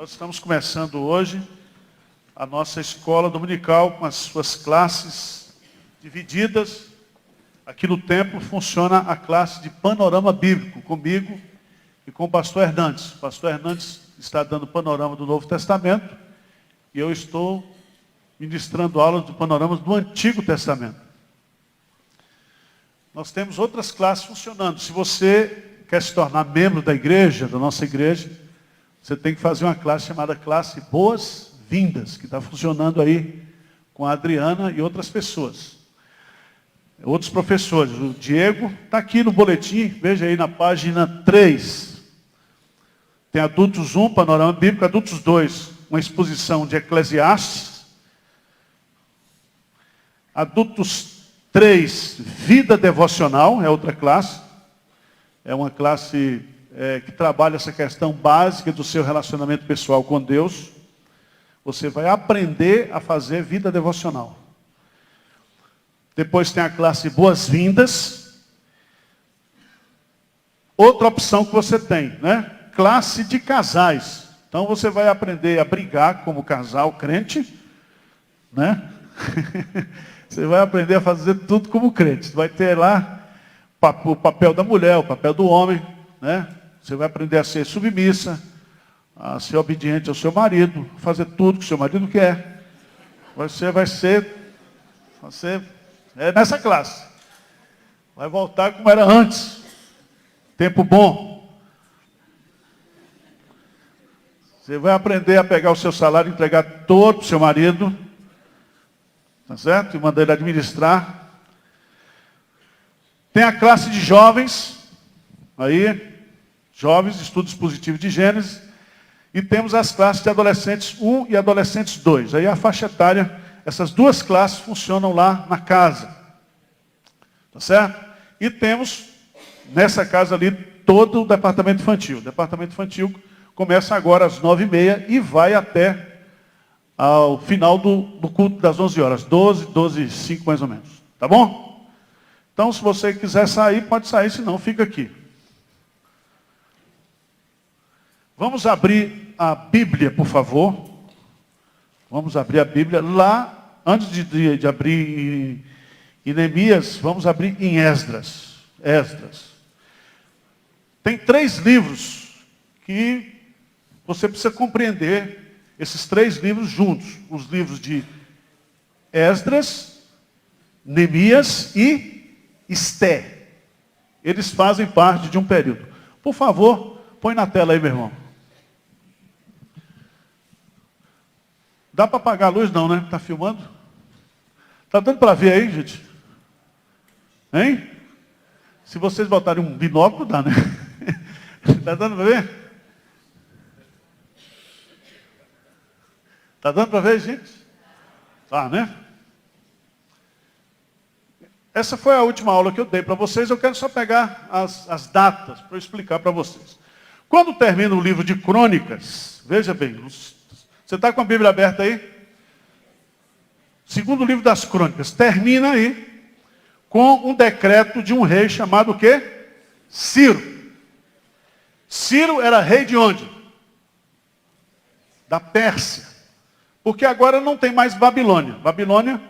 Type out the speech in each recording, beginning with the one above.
Nós estamos começando hoje a nossa escola dominical com as suas classes divididas. Aqui no templo funciona a classe de panorama bíblico, comigo e com o pastor Hernandes. O pastor Hernandes está dando panorama do Novo Testamento e eu estou ministrando aulas do panorama do Antigo Testamento. Nós temos outras classes funcionando. Se você quer se tornar membro da igreja, da nossa igreja, você tem que fazer uma classe chamada classe Boas-Vindas, que está funcionando aí com a Adriana e outras pessoas. Outros professores. O Diego está aqui no boletim, veja aí na página 3. Tem Adultos 1, Panorama Bíblico, Adultos 2, uma exposição de Eclesiastes. Adultos 3, Vida Devocional, é outra classe. É uma classe que trabalha essa questão básica do seu relacionamento pessoal com Deus. Você vai aprender a fazer vida devocional. Depois tem a classe Boas-Vindas. Outra opção que você tem, né? Classe de casais. Então você vai aprender a brigar como casal crente, né? Você vai aprender a fazer tudo como crente. Vai ter lá o papel da mulher, o papel do homem, né? Você vai aprender a ser submissa, a ser obediente ao seu marido, fazer tudo que o seu marido quer. Você vai ser nessa classe. Vai voltar como era antes. Tempo bom. Você vai aprender a pegar o seu salário e entregar todo para o seu marido. Tá certo? E mandar ele administrar. Tem a classe de jovens. Aí, jovens, estudos positivos de Gênesis. E temos as classes de adolescentes 1 e adolescentes 2. Aí a faixa etária, essas duas classes funcionam lá na casa. Tá certo? E temos, nessa casa ali, todo o departamento infantil. O departamento infantil começa agora às 9h30 e vai até ao final do culto das 11 horas. 12h05 mais ou menos. Tá bom? Então, se você quiser sair, pode sair, senão fica aqui. Vamos abrir a Bíblia, por favor. Vamos abrir a Bíblia lá, antes de abrir em Neemias, vamos abrir em Esdras. Esdras. Tem 3 livros que você precisa compreender, esses 3 livros juntos. Os livros de Esdras, Neemias e Esté. Eles fazem parte de um período. Por favor, põe na tela aí, meu irmão. Dá para apagar a luz não, né? Está filmando? Está dando para ver aí, gente? Hein? Se vocês botarem um binóculo, dá, né? Está dando para ver? Está dando para ver, gente? Tá, né? Essa foi a última aula que eu dei para vocês. Eu quero só pegar as datas para eu explicar para vocês. Quando termina o livro de Crônicas, veja bem, você está com a Bíblia aberta aí? Segundo livro das Crônicas, termina aí com um decreto de um rei chamado o quê? Ciro. Ciro era rei de onde? Da Pérsia. Porque agora não tem mais Babilônia. Babilônia,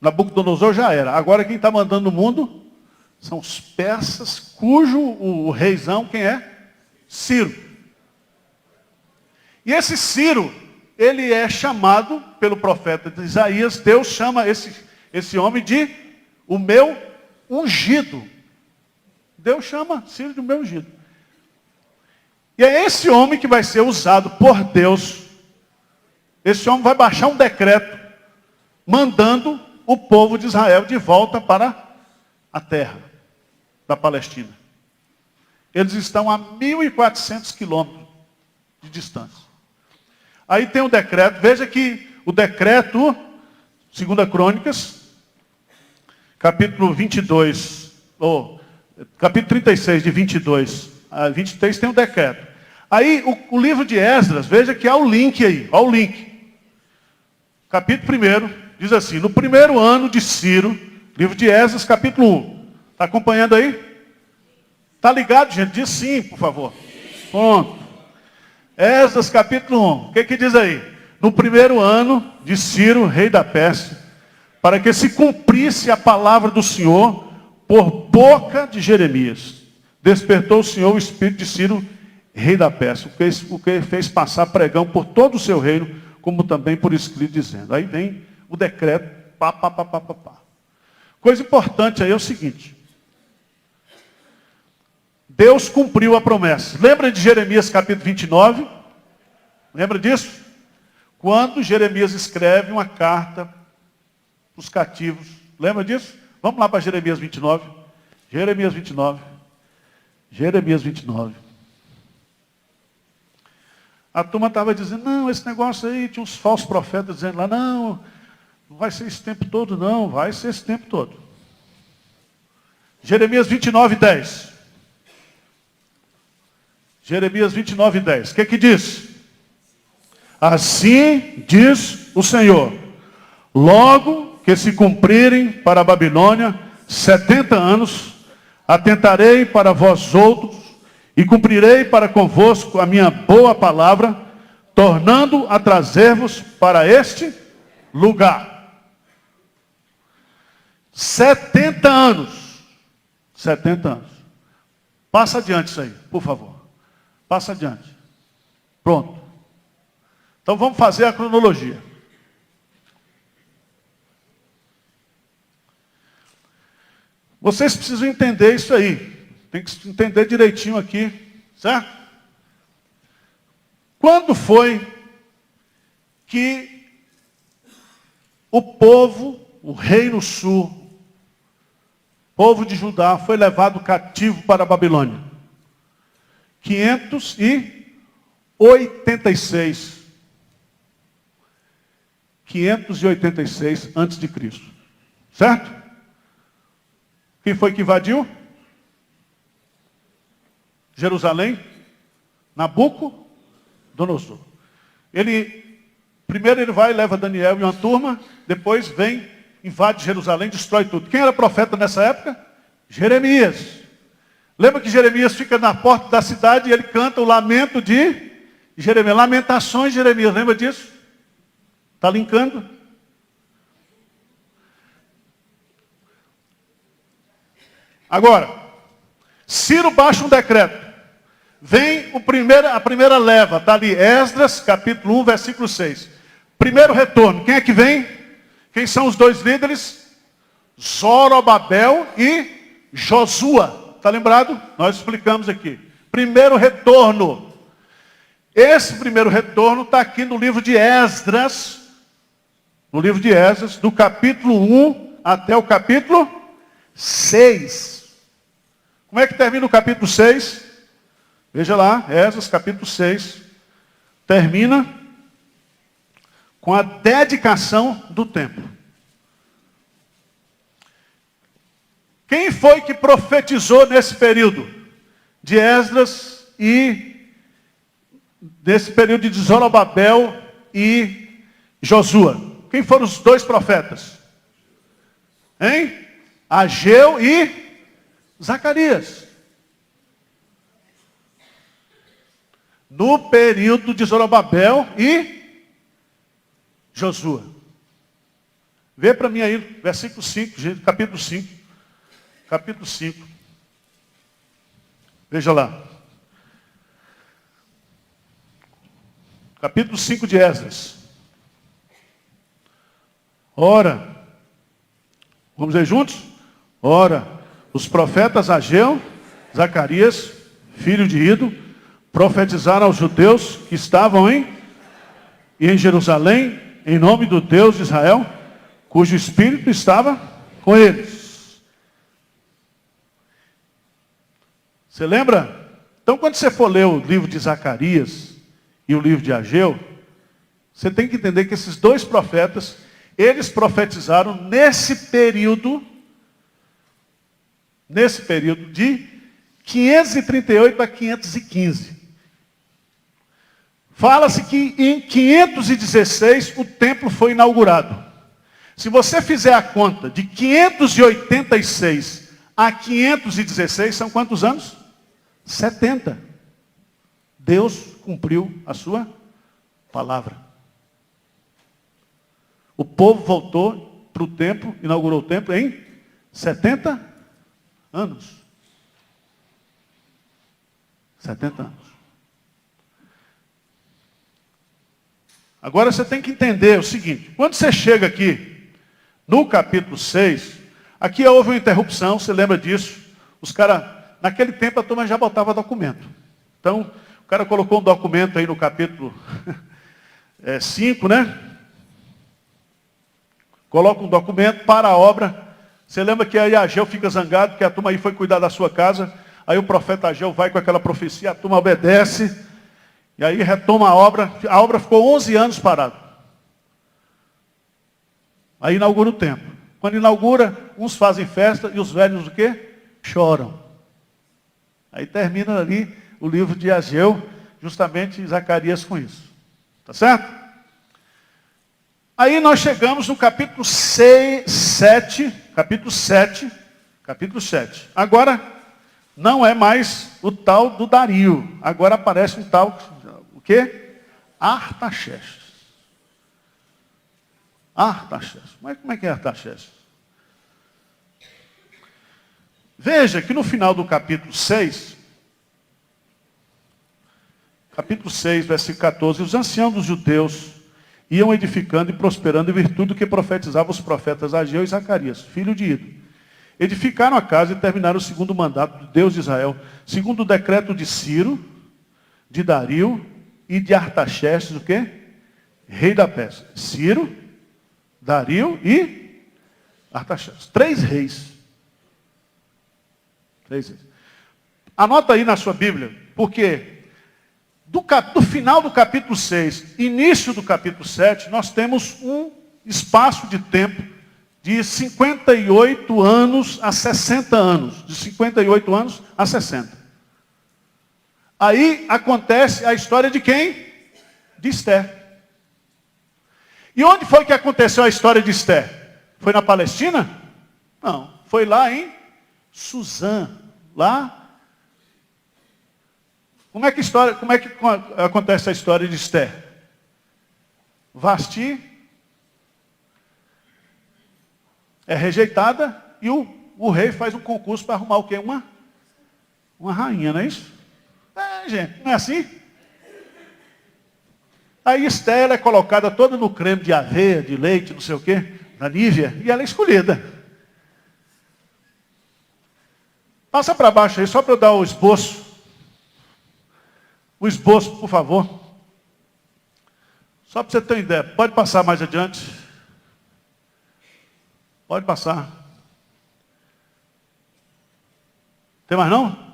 Nabucodonosor já era. Agora quem está mandando no mundo são os persas, cujo o reizão, quem é? Ciro. E esse Ciro, ele é chamado pelo profeta Isaías, Deus chama esse homem de o meu ungido. Deus chama Ciro de o meu ungido. E é esse homem que vai ser usado por Deus. Esse homem vai baixar um decreto, mandando o povo de Israel de volta para a terra da Palestina. Eles estão a 1.400 quilômetros de distância. Aí tem o decreto, veja que o decreto, 2 Crônicas, capítulo 22, capítulo 36, de 22 a 23, tem o decreto. Aí o livro de Esdras, veja que há o link aí, olha o link. Capítulo 1, diz assim, no primeiro ano de Ciro, livro de Esdras, capítulo 1. Está acompanhando aí? Está ligado, gente? Diz sim, por favor. Pronto. Esdras capítulo 1. O que diz aí? No primeiro ano de Ciro, rei da Pérsia, para que se cumprisse a palavra do Senhor por boca de Jeremias, despertou o Senhor o espírito de Ciro, rei da Pérsia, o que fez passar pregão por todo o seu reino, como também por escrito, dizendo. Aí vem o decreto, pá. Coisa importante aí é o seguinte. Deus cumpriu a promessa. Lembra de Jeremias capítulo 29? Lembra disso? Quando Jeremias escreve uma carta para os cativos. Lembra disso? Vamos lá para Jeremias 29. Jeremias 29. A turma estava dizendo, não, esse negócio aí, tinha uns falsos profetas dizendo lá, não vai ser esse tempo todo, não, vai ser esse tempo todo. Jeremias 29, 10. Jeremias 29, 10. O que diz? Assim diz o Senhor, logo que se cumprirem para a Babilônia 70 anos, atentarei para vós outros e cumprirei para convosco a minha boa palavra, tornando a trazer-vos para este lugar. 70 anos. 70 anos. Passa adiante isso aí, por favor. Passa adiante. Pronto. Então vamos fazer a cronologia. Vocês precisam entender isso aí. Tem que entender direitinho aqui, certo? Quando foi que o povo, o reino sul, povo de Judá, foi levado cativo para a Babilônia? 586. 586 antes de Cristo. Certo? Quem foi que invadiu? Jerusalém? Nabucodonosor. Primeiro ele vai e leva Daniel e uma turma, depois vem, invade Jerusalém, destrói tudo. Quem era profeta nessa época? Jeremias. Lembra que Jeremias fica na porta da cidade e ele canta o lamento de Jeremias. Lamentações de Jeremias, lembra disso? Está linkando? Agora, Ciro baixa um decreto. Vem a primeira leva, está ali, Esdras, capítulo 1, versículo 6. Primeiro retorno, quem é que vem? Quem são os dois líderes? Zorobabel e Josua. Está lembrado? Nós explicamos aqui. Primeiro retorno. Esse primeiro retorno está aqui no livro de Esdras. No livro de Esdras, do capítulo 1 até o capítulo 6. Como é que termina o capítulo 6? Veja lá, Esdras, capítulo 6. Termina com a dedicação do templo. Quem foi que profetizou nesse período de Esdras e nesse período de Zorobabel e Josua? Quem foram os dois profetas? Hein? Ageu e Zacarias. No período de Zorobabel e Josua. Vê para mim aí, versículo 5, capítulo 5. Capítulo 5. Veja lá. Capítulo 5 de Esdras. Ora, vamos ler juntos? Ora, os profetas Ageu, Zacarias, filho de Ido, profetizaram aos judeus que estavam em Jerusalém, em nome do Deus de Israel, cujo espírito estava com eles. Você lembra? Então, quando você for ler o livro de Zacarias e o livro de Ageu, você tem que entender que esses dois profetas, eles profetizaram nesse período de 538 a 515. Fala-se que em 516 o templo foi inaugurado. Se você fizer a conta de 586 a 516, são quantos anos? 70. Deus cumpriu a sua palavra. O povo voltou para o templo, inaugurou o templo em 70 anos. 70 anos. Agora você tem que entender o seguinte, quando você chega aqui, no capítulo 6, aqui houve uma interrupção, você lembra disso? Os caras, naquele tempo a turma já botava documento. Então, o cara colocou um documento aí no capítulo 5, né? Coloca um documento para a obra. Você lembra que aí Ageu fica zangado, porque a turma aí foi cuidar da sua casa. Aí o profeta Ageu vai com aquela profecia, a turma obedece. E aí retoma a obra. A obra ficou 11 anos parada. Aí inaugura o templo. Quando inaugura, uns fazem festa e os velhos o quê? Choram. Aí termina ali o livro de Ageu, justamente Zacarias com isso. Tá certo? Aí nós chegamos no capítulo 7. Agora, não é mais o tal do Dario. Agora aparece um tal, o quê? Artaxerxes. Artaxerxes. Mas como é que é Artaxerxes? Veja que no final do capítulo 6, versículo 14, os anciãos dos judeus iam edificando e prosperando em virtude do que profetizavam os profetas Ageu e Zacarias, filho de Ido. Edificaram a casa e terminaram o segundo mandato do Deus de Israel, segundo o decreto de Ciro, de Dario e de Artaxerxes, o quê? Rei da Pérsia. Ciro, Dario e Artaxerxes. 3 reis. 3 reis. Anota aí na sua Bíblia, porque do final do capítulo 6, início do capítulo 7, nós temos um espaço de tempo de 58 anos a 60 anos. De 58 anos a 60. Aí acontece a história de quem? De Esther. E onde foi que aconteceu a história de Esther? Foi na Palestina? Não. Foi lá em Suzã. Lá. Como é que acontece a história de Esther? Vasti é rejeitada e o rei faz um concurso para arrumar o quê? Uma rainha, não é isso? Gente, não é assim? Aí Esther é colocada toda no creme de aveia, de leite, não sei o quê, na Nívea, e ela é escolhida. Passa para baixo aí, só para eu dar o esboço. O esboço, por favor. Só para você ter uma ideia. Pode passar mais adiante. Pode passar. Tem mais não?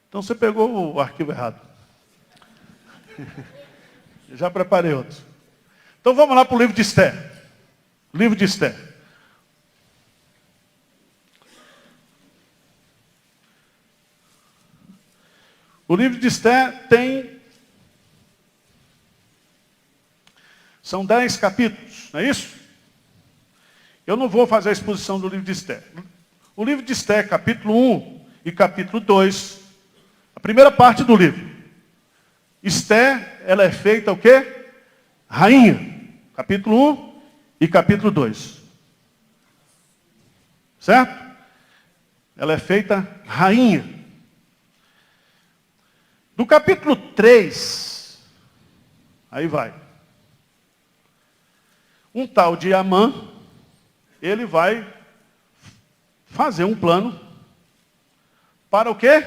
Então você pegou o arquivo errado. Eu já preparei outro. Então vamos lá para o livro de Esther. Livro de Esther. O livro de Esther são 10 capítulos, não é isso? Eu não vou fazer a exposição do livro de Esther. O livro de Esther, capítulo 1 e capítulo 2, a primeira parte do livro. Esther, ela é feita o quê? Rainha. Capítulo 1 e capítulo 2. Certo? Ela é feita rainha. Do capítulo 3, aí vai. Um tal de Amã, ele vai fazer um plano para o quê?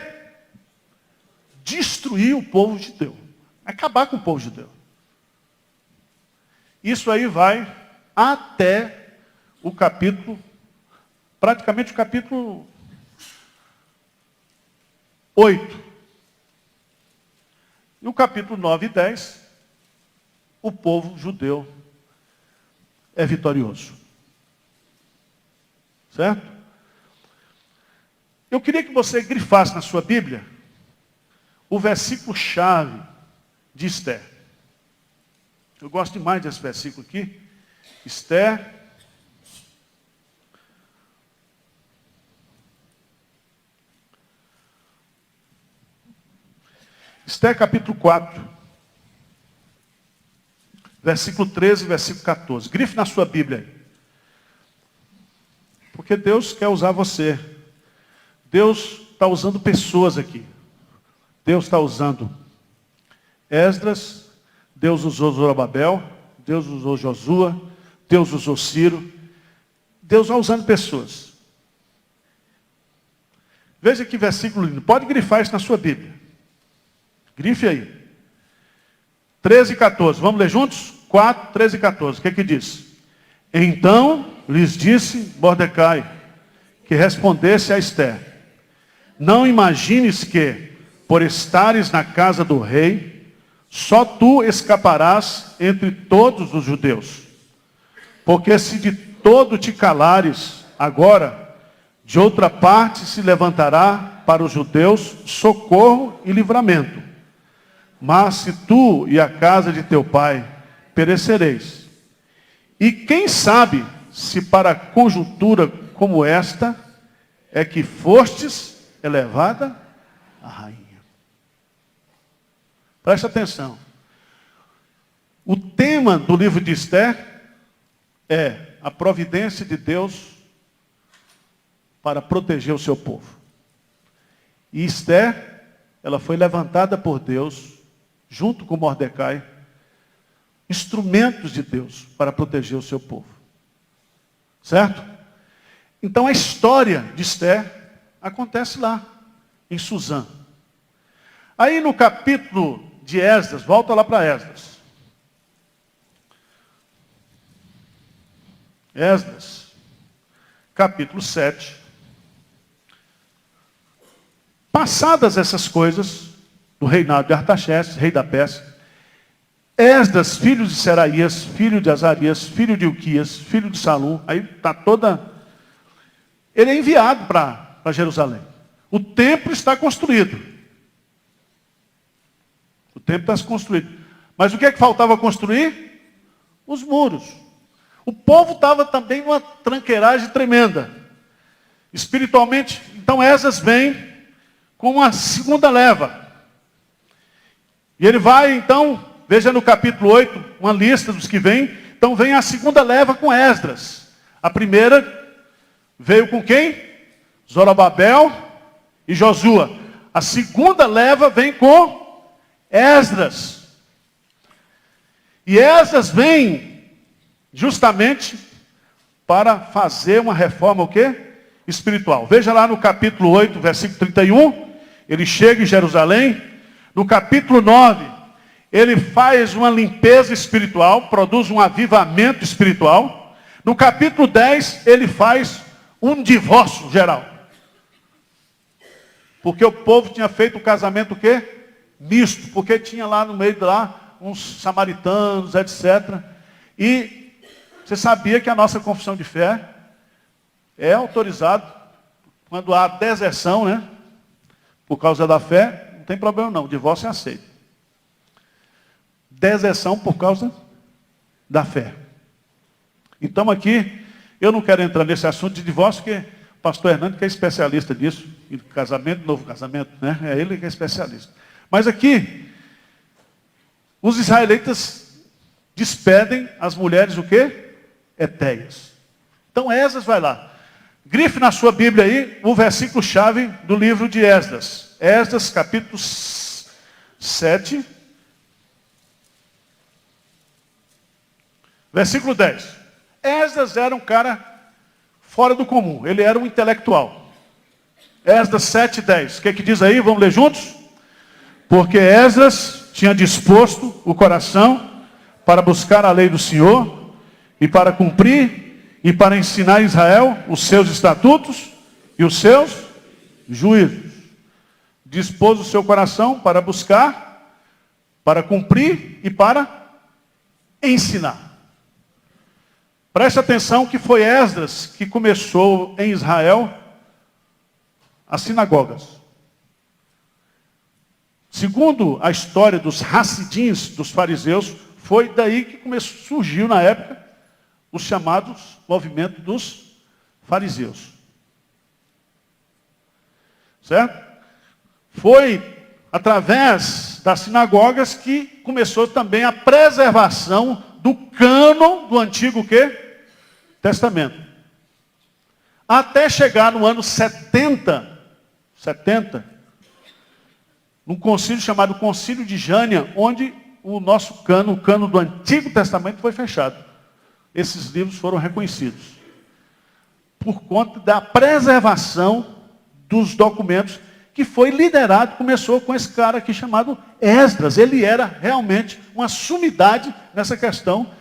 Destruir o povo judeu. Acabar com o povo judeu. Isso aí vai até o capítulo, praticamente o capítulo 8. E o capítulo 9 e 10, o povo judeu é vitorioso. Certo? Eu queria que você grifasse na sua Bíblia o versículo-chave de Esther. Eu gosto demais desse versículo aqui. Esther. Esther capítulo 4, versículo 13 e versículo 14. Grife na sua Bíblia aí. Porque Deus quer usar você. Deus está usando pessoas aqui. Deus está usando Esdras, Deus usou Zorobabel, Deus usou Josua, Deus usou Ciro. Deus vai usando pessoas. Veja que versículo lindo. Pode grifar isso na sua Bíblia. Grife aí. 13 e 14. Vamos ler juntos? 4, 13 e 14. O que diz? Então lhes disse Mordecai, que respondesse a Esther: não imagines que, por estares na casa do rei, só tu escaparás entre todos os judeus. Porque se de todo te calares, agora, de outra parte se levantará para os judeus socorro e livramento. Mas se tu e a casa de teu pai perecereis. E quem sabe se para conjuntura como esta é que fostes elevada a rainha. Preste atenção. O tema do livro de Esther é a providência de Deus para proteger o seu povo. E Esther, ela foi levantada por Deus, junto com Mordecai, instrumentos de Deus para proteger o seu povo. Certo? Então a história de Esther acontece lá, em Suzã. Aí no capítulo de Esdras, volta lá para Esdras. Esdras, capítulo 7. Passadas essas coisas, do reinado de Artaxerxes, rei da Pérsia, Esdras, filho de Seraías, filho de Azarias, filho de Ilquias, filho de Salum, aí está toda... Ele é enviado para Jerusalém. O templo está construído. O templo está construído. Mas o que é que faltava construir? Os muros. O povo estava também numa tranqueiragem tremenda. Espiritualmente, então Esdras vem com uma segunda leva. E ele vai, então, veja no capítulo 8, uma lista dos que vêm. Então vem a segunda leva com Esdras. A primeira veio com quem? Zorobabel e Josua. A segunda leva vem com Esdras. E Esdras vem justamente para fazer uma reforma o quê? Espiritual. Veja lá no capítulo 8, versículo 31. Ele chega em Jerusalém. No capítulo 9, ele faz uma limpeza espiritual, produz um avivamento espiritual. No capítulo 10, ele faz um divórcio geral. Porque o povo tinha feito um casamento o quê? Misto. Porque tinha lá no meio de lá uns samaritanos, etc. E você sabia que a nossa confissão de fé é autorizado quando há deserção, né? Por causa da fé, não tem problema não, o divórcio é aceito. Deserção por causa da fé. Então aqui, eu não quero entrar nesse assunto de divórcio, porque o pastor Hernando que é especialista disso, casamento, novo casamento, né? É ele que é especialista. Mas aqui, os israelitas despedem as mulheres o quê? Etéias. Então Esdras vai lá. Grife na sua Bíblia aí o versículo-chave do livro de Esdras. Esdras, capítulo 7. Versículo 10. Esdras era um cara fora do comum. Ele era um intelectual. Esdras 7, 10. O que diz aí? Vamos ler juntos? Porque Esdras tinha disposto o coração para buscar a lei do Senhor e para cumprir e para ensinar a Israel os seus estatutos e os seus juízos. Dispôs o seu coração para buscar, para cumprir e para ensinar. Preste atenção que foi Esdras que começou em Israel as sinagogas. Segundo a história dos Hassidins, dos fariseus, foi daí que surgiu na época os chamados movimentos dos fariseus. Certo? Foi através das sinagogas que começou também a preservação do cânon do Antigo quê? Testamento. Até chegar no ano 70, num concílio chamado Concílio de Jânia, onde o nosso cânon, o cânon do Antigo Testamento foi fechado. Esses livros foram reconhecidos. Por conta da preservação dos documentos, que foi liderado, começou com esse cara aqui chamado Esdras. Ele era realmente uma sumidade nessa questão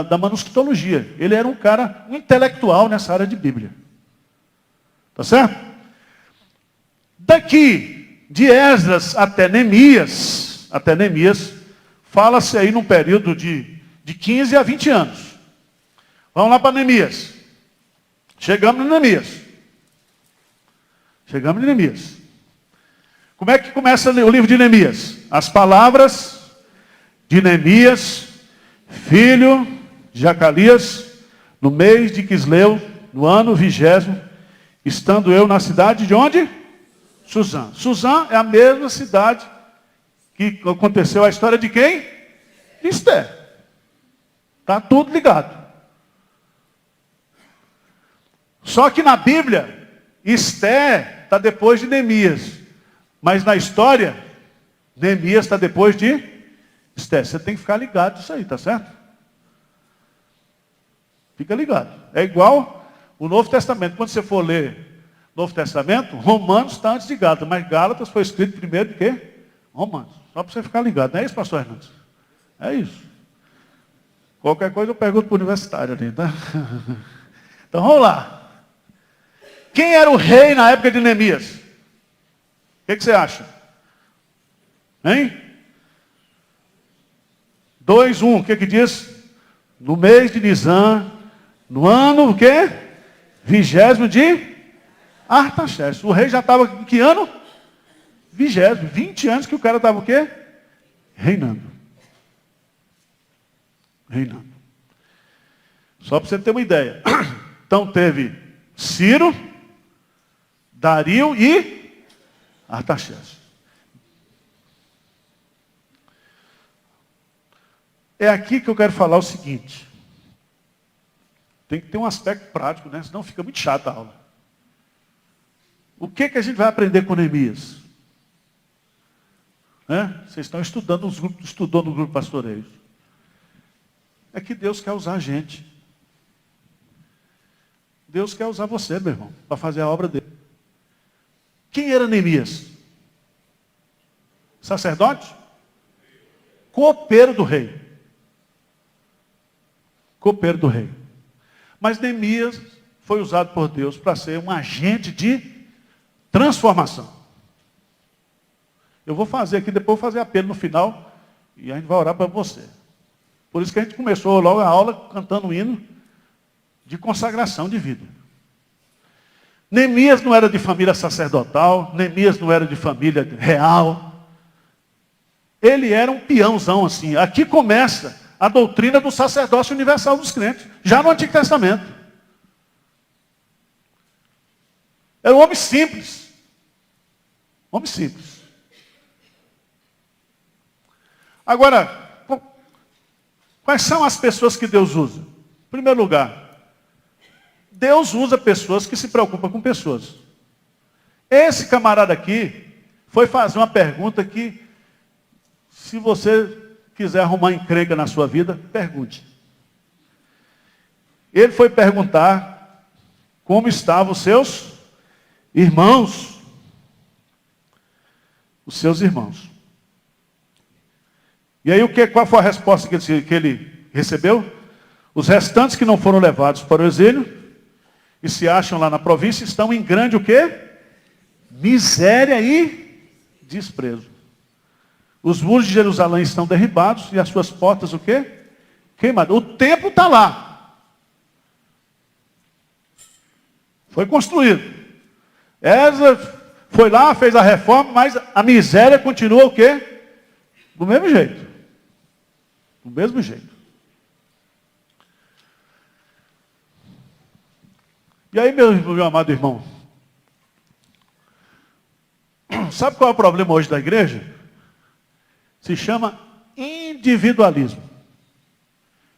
da manuscritologia. Ele era um cara, um intelectual nessa área de Bíblia. Tá certo? Daqui, de Esdras até Neemias, fala-se aí num período de 15 a 20 anos. Vamos lá para Neemias. Chegamos em Neemias. Como é que começa o livro de Neemias? As palavras de Neemias, filho de Jacalias, no mês de Quisleu, no ano 20º, estando eu na cidade de onde? Suzã. Suzã é a mesma cidade que aconteceu a história de quem? De Esther. Está tudo ligado. Só que na Bíblia, Esther está depois de Neemias. Mas na história, Neemias está depois de Esther. Você tem que ficar ligado nisso aí, tá certo? Fica ligado. É igual o Novo Testamento. Quando você for ler o Novo Testamento, Romanos está antes de Gálatas. Mas Gálatas foi escrito primeiro de quê? Romanos. Só para você ficar ligado. Não é isso, pastor Hernandes? É isso. Qualquer coisa eu pergunto para o universitário ali, tá? Então vamos lá. Quem era o rei na época de Neemias? O que você acha? Hein? 2:1, o que diz? No mês de Nisan, no ano o quê? 20º de Artaxerxes. O rei já estava em que ano? 20º. 20 anos que o cara estava o quê? Reinando. Só para você ter uma ideia. Então teve Ciro, Dario e Artaxerxes. É aqui que eu quero falar o seguinte. Tem que ter um aspecto prático, né? Senão fica muito chata a aula. O que a gente vai aprender com Neemias? Vocês estão estudando estudou no grupo pastoreio. É que Deus quer usar a gente. Deus quer usar você, meu irmão, para fazer a obra dele. Quem era Neemias? Sacerdote? Copeiro do rei. Mas Neemias foi usado por Deus para ser um agente de transformação. Eu vou fazer aqui, depois vou fazer apelo no final, e a gente vai orar para você. Por isso que a gente começou logo a aula cantando um hino de consagração de vida. Neemias não era de família sacerdotal, Neemias não era de família real. Ele era um peãozão assim. Aqui começa a doutrina do sacerdócio universal dos crentes, já no Antigo Testamento. Era um homem simples. Agora, quais são as pessoas que Deus usa? Em primeiro lugar, Deus usa pessoas que se preocupam com pessoas. Esse camarada aqui foi fazer uma pergunta que, se você quiser arrumar encrenca na sua vida, pergunte. Ele foi perguntar como estavam os seus irmãos. Os seus irmãos. E aí qual foi a resposta que ele recebeu? Os restantes que não foram levados para o exílio e se acham lá na província estão em grande o quê? Miséria e desprezo. Os muros de Jerusalém estão derribados e as suas portas o quê? Queimadas. O templo está lá. Foi construído. Esdras foi lá, fez a reforma, mas a miséria continua o quê? Do mesmo jeito. E aí, meu amado irmão, sabe qual é o problema hoje da igreja? Se chama individualismo.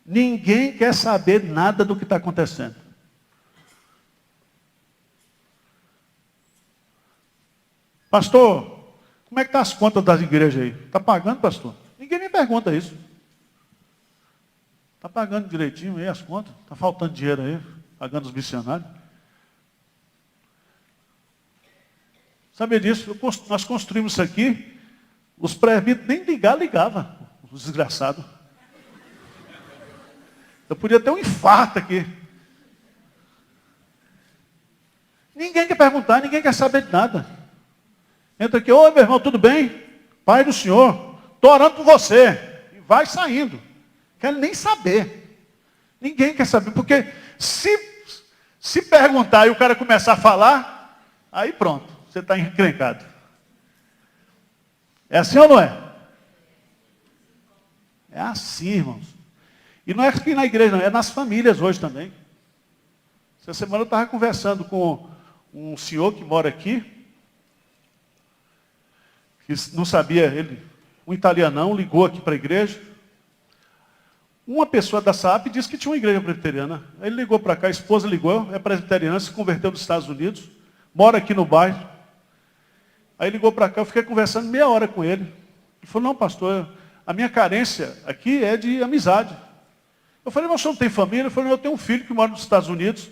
Ninguém quer saber nada do que está acontecendo. Pastor, como é que estão as contas das igrejas aí? Está pagando, pastor? Ninguém me pergunta isso. Está pagando direitinho aí as contas? Está faltando dinheiro aí, pagando os missionários? Sabe disso? Nós construímos isso aqui, os presbíteros nem ligavam, os desgraçados. Eu podia ter um infarto aqui. Ninguém quer perguntar, ninguém quer saber de nada. Entra aqui, oi meu irmão, tudo bem? Pai do Senhor, estou orando por você. E vai saindo. Quer nem saber. Ninguém quer saber, porque se perguntar e o cara começar a falar, aí pronto, você está encrencado. É assim ou não é? É assim, irmãos. E não é aqui na igreja, não, é nas famílias hoje também. Essa semana eu estava conversando com um senhor que mora aqui, que não sabia, um italianão ligou aqui para a igreja. Uma pessoa da SAP disse que tinha uma igreja presbiteriana. Aí ele ligou para cá, a esposa ligou, é presbiteriana, se converteu nos Estados Unidos, mora aqui no bairro. Aí ligou para cá, eu fiquei conversando meia hora com ele. Ele falou, não pastor, a minha carência aqui é de amizade. Eu falei, mas você não tem família? Ele falou, eu tenho um filho que mora nos Estados Unidos,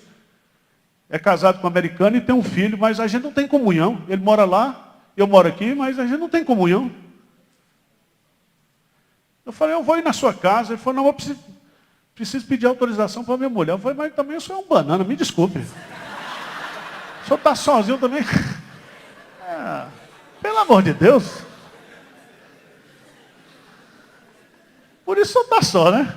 é casado com um americano e tem um filho, mas a gente não tem comunhão. Ele mora lá, eu moro aqui, mas a gente não tem comunhão. Eu falei, eu vou ir na sua casa. Ele falou, não, eu preciso pedir autorização para minha mulher. Eu falei, mas também eu sou um banana, me desculpe. O senhor está sozinho também? Pelo amor de Deus. Por isso o senhor está só, né?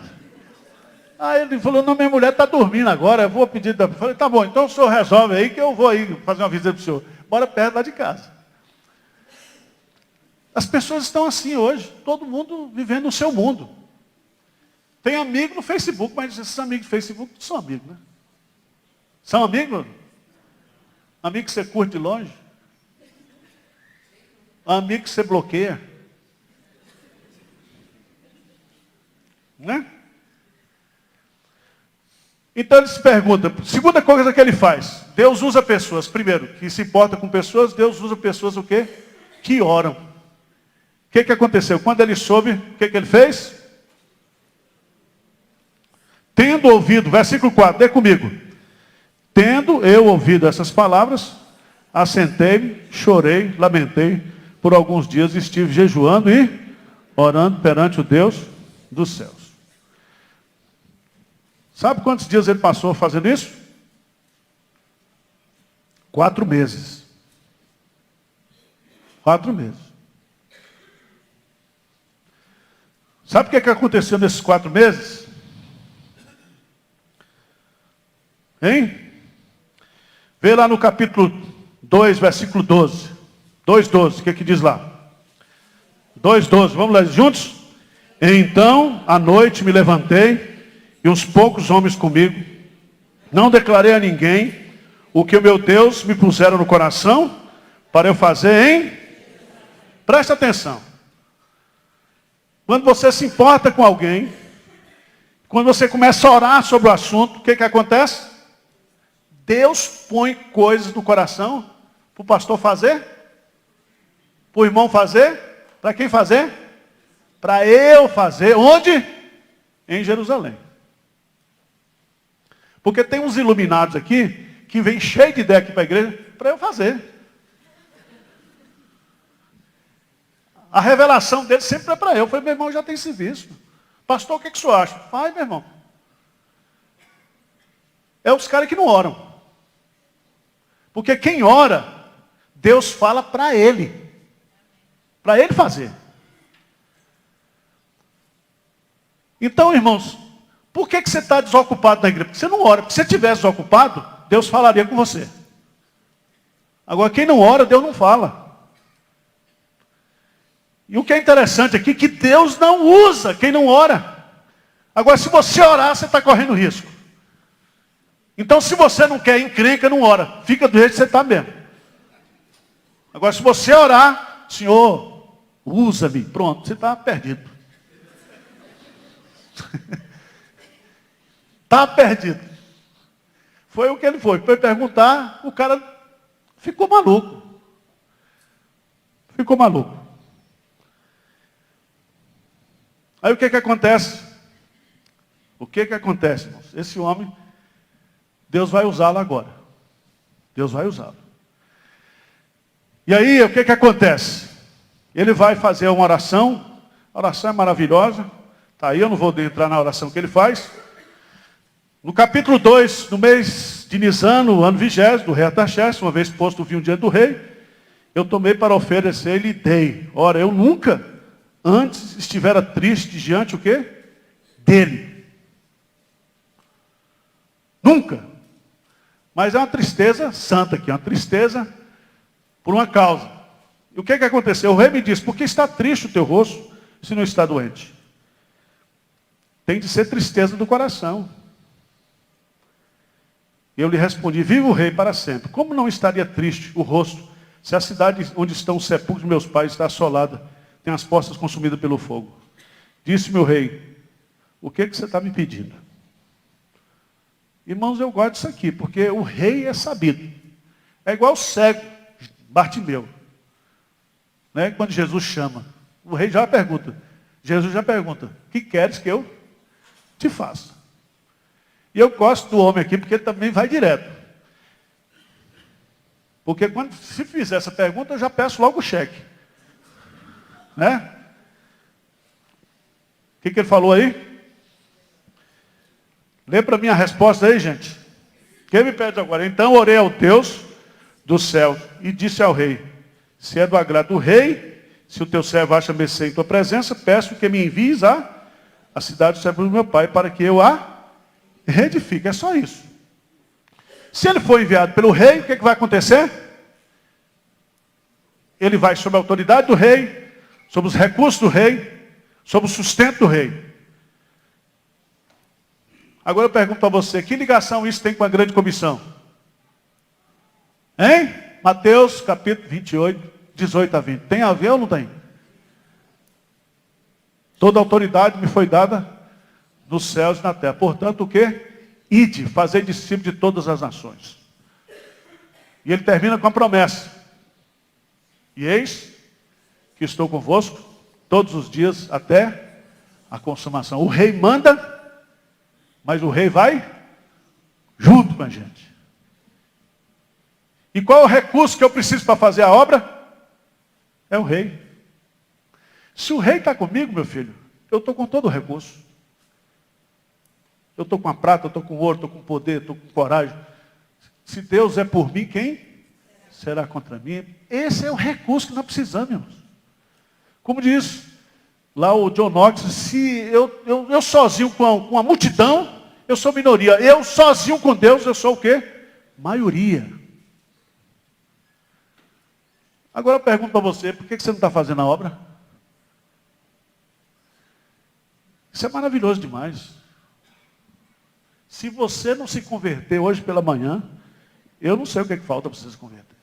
Aí ele falou, não, minha mulher está dormindo agora, eu vou pedir. Eu falei, tá bom, então o senhor resolve aí que eu vou aí fazer uma visita para o senhor. Bora perto lá de casa. As pessoas estão assim hoje, todo mundo vivendo o seu mundo. Tem amigo no Facebook, mas esses amigos do Facebook não são amigos, né? São amigos? Amigo que você curte de longe? Amigo que você bloqueia? Né? Então ele se pergunta, segunda coisa que ele faz, Deus usa pessoas, primeiro, que se importa com pessoas, Deus usa pessoas o quê? Que oram. O que aconteceu? Quando ele soube, o que ele fez? Tendo ouvido, versículo 4, dê comigo. Tendo eu ouvido essas palavras, assentei-me, chorei, lamentei, por alguns dias estive jejuando e orando perante o Deus dos céus. Sabe quantos dias ele passou fazendo isso? 4 meses. 4 meses. Sabe o que aconteceu nesses 4 meses? Hein? Vê lá no capítulo 2, versículo 12. 2,12, o que diz lá? 2,12, vamos lá juntos? Então, à noite me levantei, e uns poucos homens comigo, não declarei a ninguém o que o meu Deus me puseram no coração, para eu fazer, hein? Presta atenção. Quando você se importa com alguém, quando você começa a orar sobre o assunto, o que acontece? Deus põe coisas no coração para o pastor fazer, para o irmão fazer, para quem fazer? Para eu fazer. Onde? Em Jerusalém. Porque tem uns iluminados aqui, que vem cheio de ideia aqui para a igreja, para eu fazer. A revelação dele sempre é para eu. Eu falei, meu irmão, já tem serviço. Pastor, o que o senhor acha? Vai, meu irmão. É os caras que não oram. Porque quem ora, Deus fala para ele. Para ele fazer. Então, irmãos, por que você está desocupado na igreja? Porque você não ora. Porque se você estivesse desocupado, Deus falaria com você. Agora, quem não ora, Deus não fala. E o que é interessante aqui, que Deus não usa quem não ora. Agora, se você orar, você está correndo risco. Então, se você não quer encrenca, não ora. Fica do jeito que você está mesmo. Agora, se você orar, Senhor, Usa-me. Pronto, você está perdido. Está perdido. Foi o que ele foi. Foi perguntar, o cara ficou maluco. Ficou maluco. Aí o que acontece? O que acontece, irmãos? Esse homem, Deus vai usá-lo agora. Deus vai usá-lo. E aí, o que acontece? Ele vai fazer uma oração. A oração é maravilhosa. Está aí, eu não vou entrar na oração que ele faz. No capítulo 2, no mês de Nisan, no ano 20º, do rei Artaxerxes, uma vez posto o vinho diante do rei, eu tomei para oferecer e lhe dei. Ora, eu nunca antes estivera triste diante o quê? Dele. Nunca. Mas é uma tristeza santa aqui, uma tristeza por uma causa. E o que aconteceu? O rei me disse, por que está triste o teu rosto se não está doente? Tem de ser tristeza do coração. Eu lhe respondi, vive o rei para sempre. Como não estaria triste o rosto, se a cidade onde estão os sepulcros de meus pais está assolada, tem as portas consumidas pelo fogo? Disse meu rei, o que você está me pedindo? Irmãos, eu gosto disso aqui, porque o rei é sabido. É igual o cego, Bartimeu. Né? Quando Jesus chama, o rei já pergunta. Jesus já pergunta, o que queres que eu te faça? E eu gosto do homem aqui, porque ele também vai direto. Porque se fizer essa pergunta, eu já peço logo o cheque. Né? O que ele falou aí? Lê para mim a resposta aí, gente. Quem me pede agora? Então orei ao Deus do céu e disse ao rei, se é do agrado do rei, se o teu servo acha mercê em tua presença, peço que me envies a cidade do servo do meu pai, para que eu a reedifique. É só isso. Se ele for enviado pelo rei, o que vai acontecer? Ele vai sob a autoridade do rei, sob os recursos do rei, sob o sustento do rei. Agora eu pergunto a você, que ligação isso tem com a grande comissão? Hein? Mateus capítulo 28, 18 a 20. Tem a ver ou não tem? Toda autoridade me foi dada nos céus e na terra. Portanto, o quê? Ide, fazei discípulos de todas as nações. E ele termina com a promessa. E eis que estou convosco todos os dias até a consumação. O rei manda, mas o rei vai junto com a gente. E qual é o recurso que eu preciso para fazer a obra? É o rei. Se o rei está comigo, meu filho, eu estou com todo o recurso. Eu estou com a prata, eu estou com ouro, estou com poder, estou com coragem. Se Deus é por mim, quem será contra mim? Esse é o recurso que nós precisamos, irmãos. Como diz lá o John Knox, se eu sozinho com a multidão, eu sou minoria. Eu sozinho com Deus, eu sou o quê? Maioria. Agora eu pergunto para você, por que você não está fazendo a obra? Isso é maravilhoso demais. Se você não se converter hoje pela manhã, eu não sei o que falta para você se converter.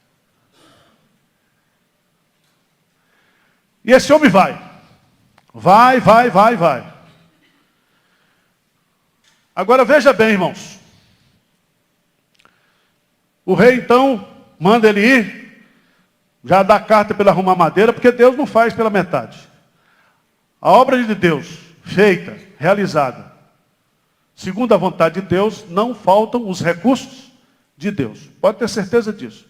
E esse homem vai. Vai. Agora veja bem, irmãos. O rei então manda ele ir, já dá carta para ele arrumar madeira, porque Deus não faz pela metade. A obra de Deus, feita, realizada, segundo a vontade de Deus, não faltam os recursos de Deus. Pode ter certeza disso.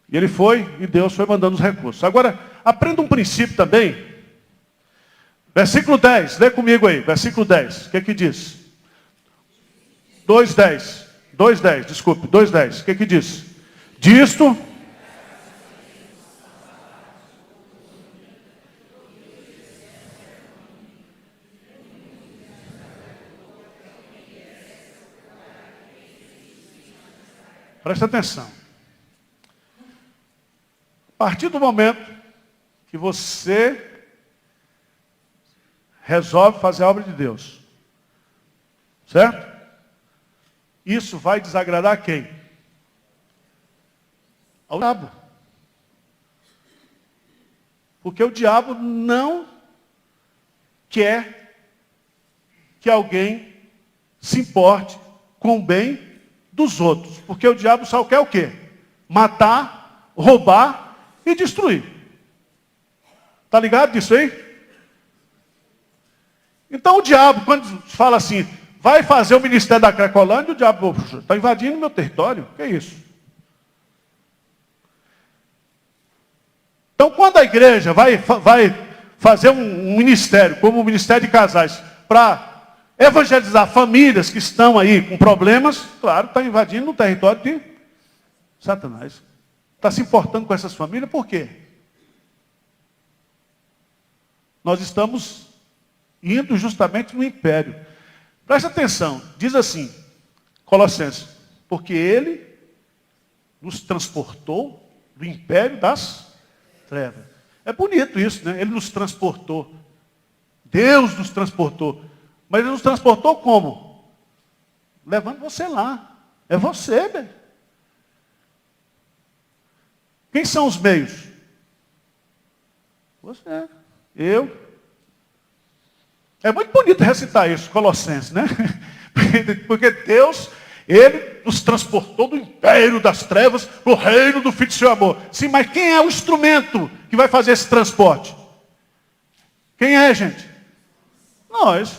E ele foi, e Deus foi mandando os recursos. Agora, aprenda um princípio também. Versículo 10, lê comigo aí, versículo 10. O que diz? 2:10, desculpe, 2:10. O que diz? Disto... Presta atenção. A partir do momento que você resolve fazer a obra de Deus, certo? Isso vai desagradar a quem? Ao diabo. Porque o diabo não quer que alguém se importe com o bem dos outros. Porque o diabo só quer o quê? Matar, roubar e destruir. Está ligado disso aí? Então o diabo, quando fala assim, vai fazer o ministério da Cracolândia, o diabo está invadindo meu território. O que é isso? Então quando a igreja vai fazer um ministério, como o Ministério de Casais, para evangelizar famílias que estão aí com problemas, claro, está invadindo o território de Satanás. Está se importando com essas famílias, por quê? Nós estamos indo justamente no império. Presta atenção, diz assim, Colossenses, porque ele nos transportou do império das trevas. É bonito isso, né? Ele nos transportou. Deus nos transportou. Mas ele nos transportou como? Levando você lá. É você, velho. Quem são os meios? Você. Eu. É muito bonito recitar isso, Colossenses, né? Porque Deus, ele nos transportou do império das trevas para o reino do Filho do seu amor. Sim, mas quem é o instrumento que vai fazer esse transporte? Quem é, gente? Nós.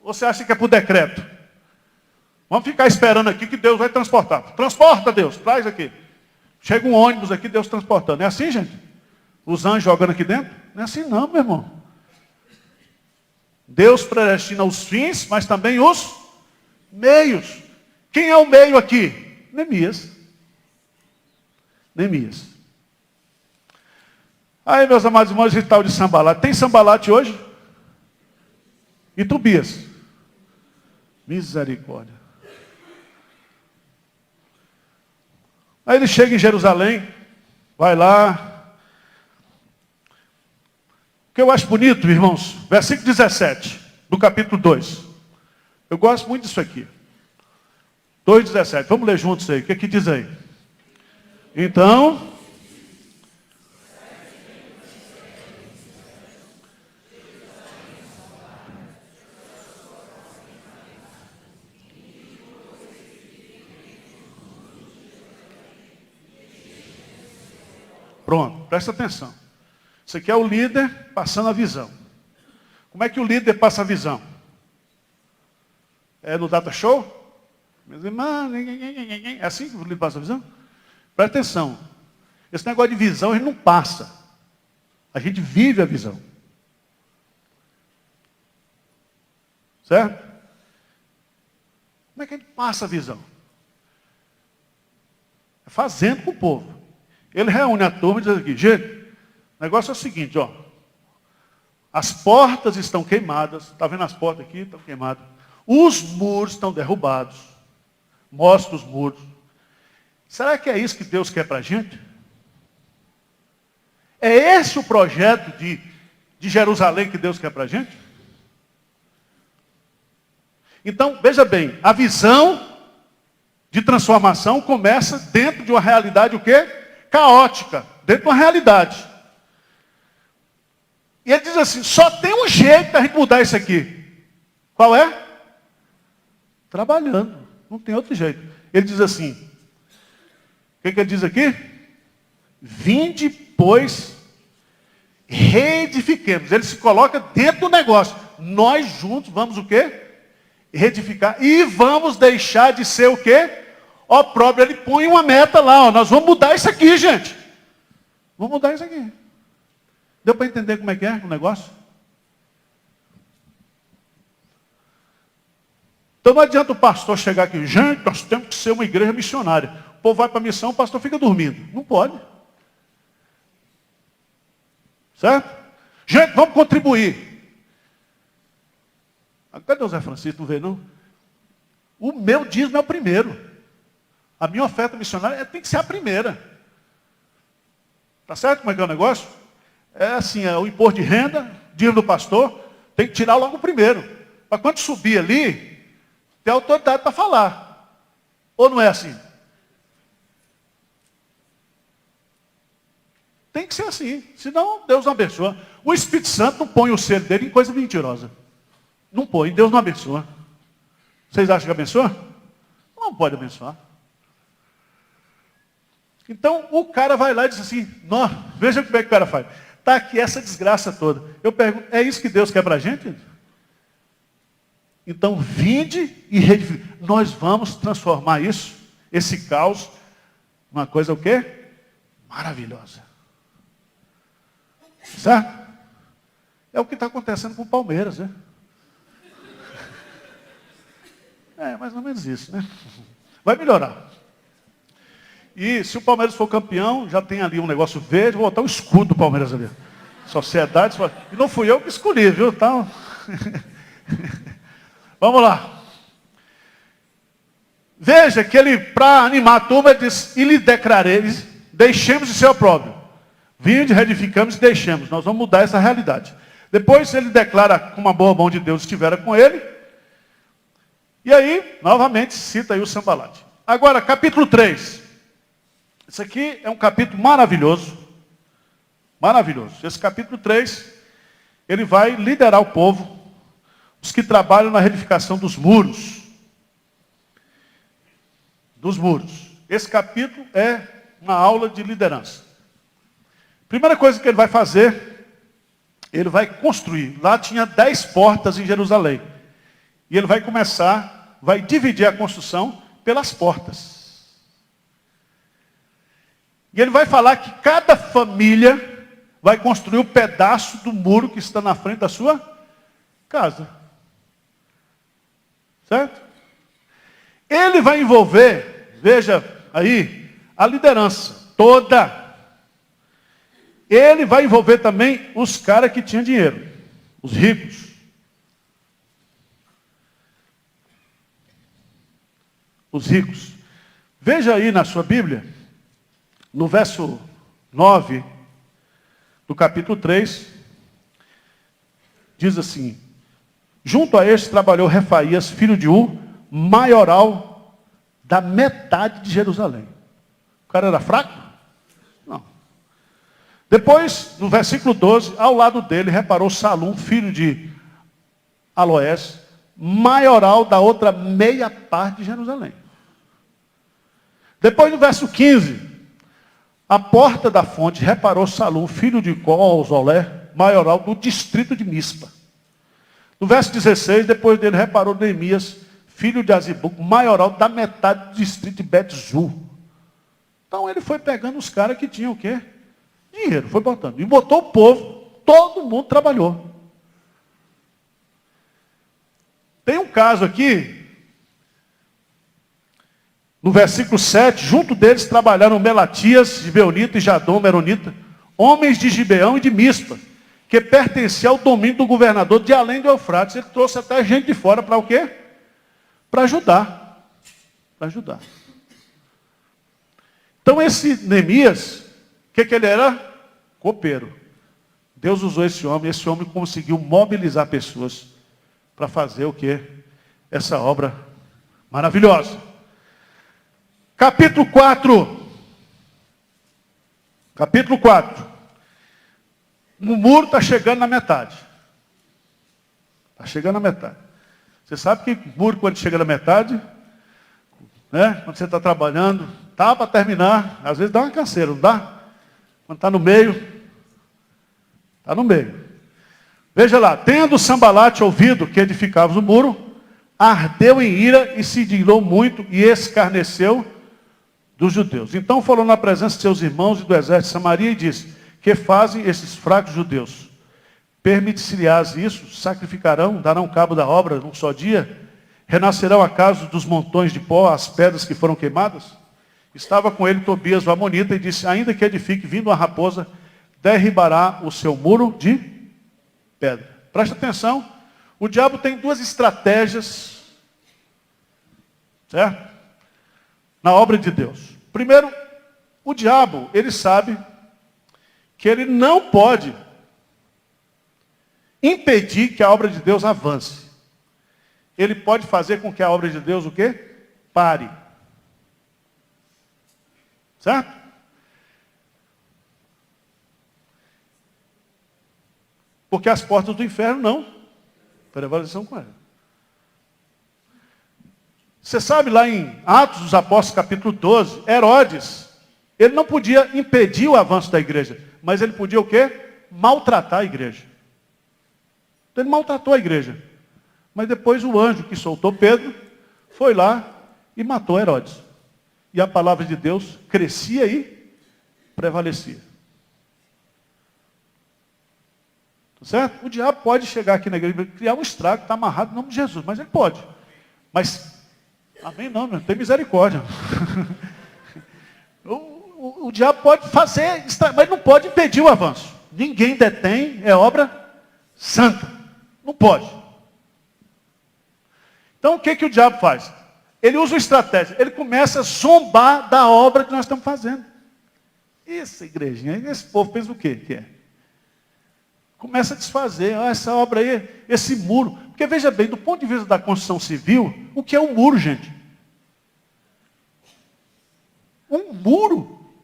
Você acha que é por decreto? Vamos ficar esperando aqui que Deus vai transportar. Transporta, Deus, traz aqui. Chega um ônibus aqui, Deus transportando. É assim, gente? Os anjos jogando aqui dentro? Não é assim não, meu irmão. Deus predestina os fins, mas também os meios. Quem é o meio aqui? Neemias. Neemias. Aí, meus amados irmãos, esse tal de Sambalate. Tem Sambalate hoje? E Tobias? Misericórdia. Aí ele chega em Jerusalém, vai lá. O que eu acho bonito, irmãos, versículo 17, do capítulo 2. Eu gosto muito disso aqui. 2,17. Vamos ler juntos aí. O que é que diz aí? Então, pronto, presta atenção. Isso aqui é o líder passando a visão. Como é que o líder passa a visão? É no data show? Meus irmãos, é assim que o líder passa a visão? Presta atenção. Esse negócio de visão a gente não passa. A gente vive a visão. Certo? Como é que a gente passa a visão? É fazendo com o povo. Ele reúne a turma e diz aqui, gente, o negócio é o seguinte, ó. As portas estão queimadas. Está vendo as portas aqui? Estão queimadas. Os muros estão derrubados. Mostra os muros. Será que é isso que Deus quer para a gente? É esse o projeto de Jerusalém que Deus quer para a gente? Então, veja bem, a visão de transformação começa dentro de uma realidade o quê? Caótica. Dentro de uma realidade. E ele diz assim, só tem um jeito para a gente mudar isso aqui. Qual é? Trabalhando. Não tem outro jeito. Ele diz assim, o que ele diz aqui? Vinde, pois, reedifiquemos. Ele se coloca dentro do negócio. Nós juntos vamos o quê? Reedificar. E vamos deixar de ser o quê? Opróbrio. Ele põe uma meta lá. Ó, nós vamos mudar isso aqui, gente. Vamos mudar isso aqui. Deu para entender como é que é o negócio? Então não adianta o pastor chegar aqui, gente, nós temos que ser uma igreja missionária. O povo vai para a missão, o pastor fica dormindo. Não pode. Certo? Gente, vamos contribuir. Cadê o Zé Francisco? Não veio, não? O meu dízimo é o primeiro. A minha oferta missionária tem que ser a primeira. Tá certo como é que é o negócio? É assim, é o imposto de renda, dízimo do pastor, tem que tirar logo o primeiro. Para quando subir ali, ter autoridade para falar. Ou não é assim? Tem que ser assim, senão Deus não abençoa. O Espírito Santo não põe o selo dele em coisa mentirosa. Não põe, Deus não abençoa. Vocês acham que abençoa? Não pode abençoar. Então o cara vai lá e diz assim, veja como é que o cara faz. Está aqui essa desgraça toda. Eu pergunto, é isso que Deus quer para a gente? Então vinde e reedifique. Nós vamos transformar isso, esse caos, uma coisa o quê? Maravilhosa. Certo? É o que está acontecendo com o Palmeiras, né? É mais ou menos isso, né? Vai melhorar. E se o Palmeiras for campeão, já tem ali um negócio verde, vou botar o escudo do Palmeiras ali. Sociedade. E não fui eu que escolhi, viu? Então... Vamos lá. Veja que ele, para animar a turma, ele diz, e lhe declarei, deixemos de ser opróbrio. Vinde, reedificamos e deixemos. Nós vamos mudar essa realidade. Depois ele declara, como a boa mão de Deus estivera com ele. E aí, novamente, cita aí o Sambalate. Agora, capítulo 3. Esse aqui é um capítulo maravilhoso. Maravilhoso. Esse capítulo 3, ele vai liderar o povo, os que trabalham na reedificação dos muros. Dos muros. Esse capítulo é uma aula de liderança. Primeira coisa que ele vai fazer, ele vai construir. Lá tinha 10 portas em Jerusalém. E ele vai começar, vai dividir a construção pelas portas. E ele vai falar que cada família vai construir um pedaço do muro que está na frente da sua casa. Certo? Ele vai envolver, veja aí, a liderança toda. Ele vai envolver também os caras que tinham dinheiro, os ricos. Os ricos. Veja aí na sua Bíblia, no verso 9 do capítulo 3, diz assim, junto a este trabalhou Refaías, filho de Ur, maioral da metade de Jerusalém. O cara era fraco? Não. Depois, no versículo 12, ao lado dele, reparou Salum, filho de Aloés, maioral da outra meia parte de Jerusalém. Depois, no verso 15, a porta da fonte, reparou Salum, filho de Zolé, maioral do distrito de Mispa. No verso 16, depois dele, reparou Neemias, filho de Azibuc, maioral da metade do distrito de Bet-Zur. Então ele foi pegando os caras que tinham o quê? Dinheiro, foi botando. E botou o povo, todo mundo trabalhou. Tem um caso aqui, no versículo 7, junto deles trabalharam Melatias, Gibeonita e Jadom, Meronita, homens de Gibeão e de Mispa, que pertencia ao domínio do governador de além do Eufrates. Ele trouxe até gente de fora para o quê? Para ajudar. Para ajudar. Então esse Neemias, o que ele era? Copeiro. Deus usou esse homem conseguiu mobilizar pessoas para fazer o quê? Essa obra maravilhosa. Capítulo 4. Capítulo 4. O muro está chegando na metade. Está chegando na metade. Você sabe que o muro, quando chega na metade, né, quando você está trabalhando, tá para terminar, às vezes dá uma canseira, não dá? Quando está no meio, está no meio. Veja lá, tendo Sambalate ouvido que edificavas o muro, ardeu em ira e se indignou muito e escarneceu dos judeus. Então falou na presença de seus irmãos e do exército de Samaria e disse, que fazem esses fracos judeus? Permitir-se-lhes isso? Sacrificarão, darão cabo da obra num só dia? Renascerão acaso dos montões de pó as pedras que foram queimadas? Estava com ele Tobias o Amonita e disse, ainda que edifique vindo uma raposa, derribará o seu muro de pedra. Presta atenção, o diabo tem duas estratégias, certo? Na obra de Deus. Primeiro, o diabo, ele sabe que ele não pode impedir que a obra de Deus avance. Ele pode fazer com que a obra de Deus o quê? Pare. Certo? Porque as portas do inferno não prevalecerão com ela. Você sabe lá em Atos dos Apóstolos, capítulo 12, Herodes, ele não podia impedir o avanço da igreja, mas ele podia o quê? Maltratar a igreja. Então ele maltratou a igreja. Mas depois o anjo que soltou Pedro foi lá e matou Herodes. E a palavra de Deus crescia e prevalecia. Tá certo? O diabo pode chegar aqui na igreja e criar um estrago, está amarrado no nome de Jesus, mas ele pode. Mas, amém não, meu, tem misericórdia. O diabo pode fazer, mas não pode impedir o avanço. Ninguém detém, é obra santa. Não pode. Então o que o diabo faz? Ele usa uma estratégia, ele começa a zombar da obra que nós estamos fazendo. Essa igrejinha, esse povo pensa o quê que é? Começa a desfazer, essa obra aí, esse muro. Porque veja bem, do ponto de vista da construção civil, o que é um muro, gente? Um muro?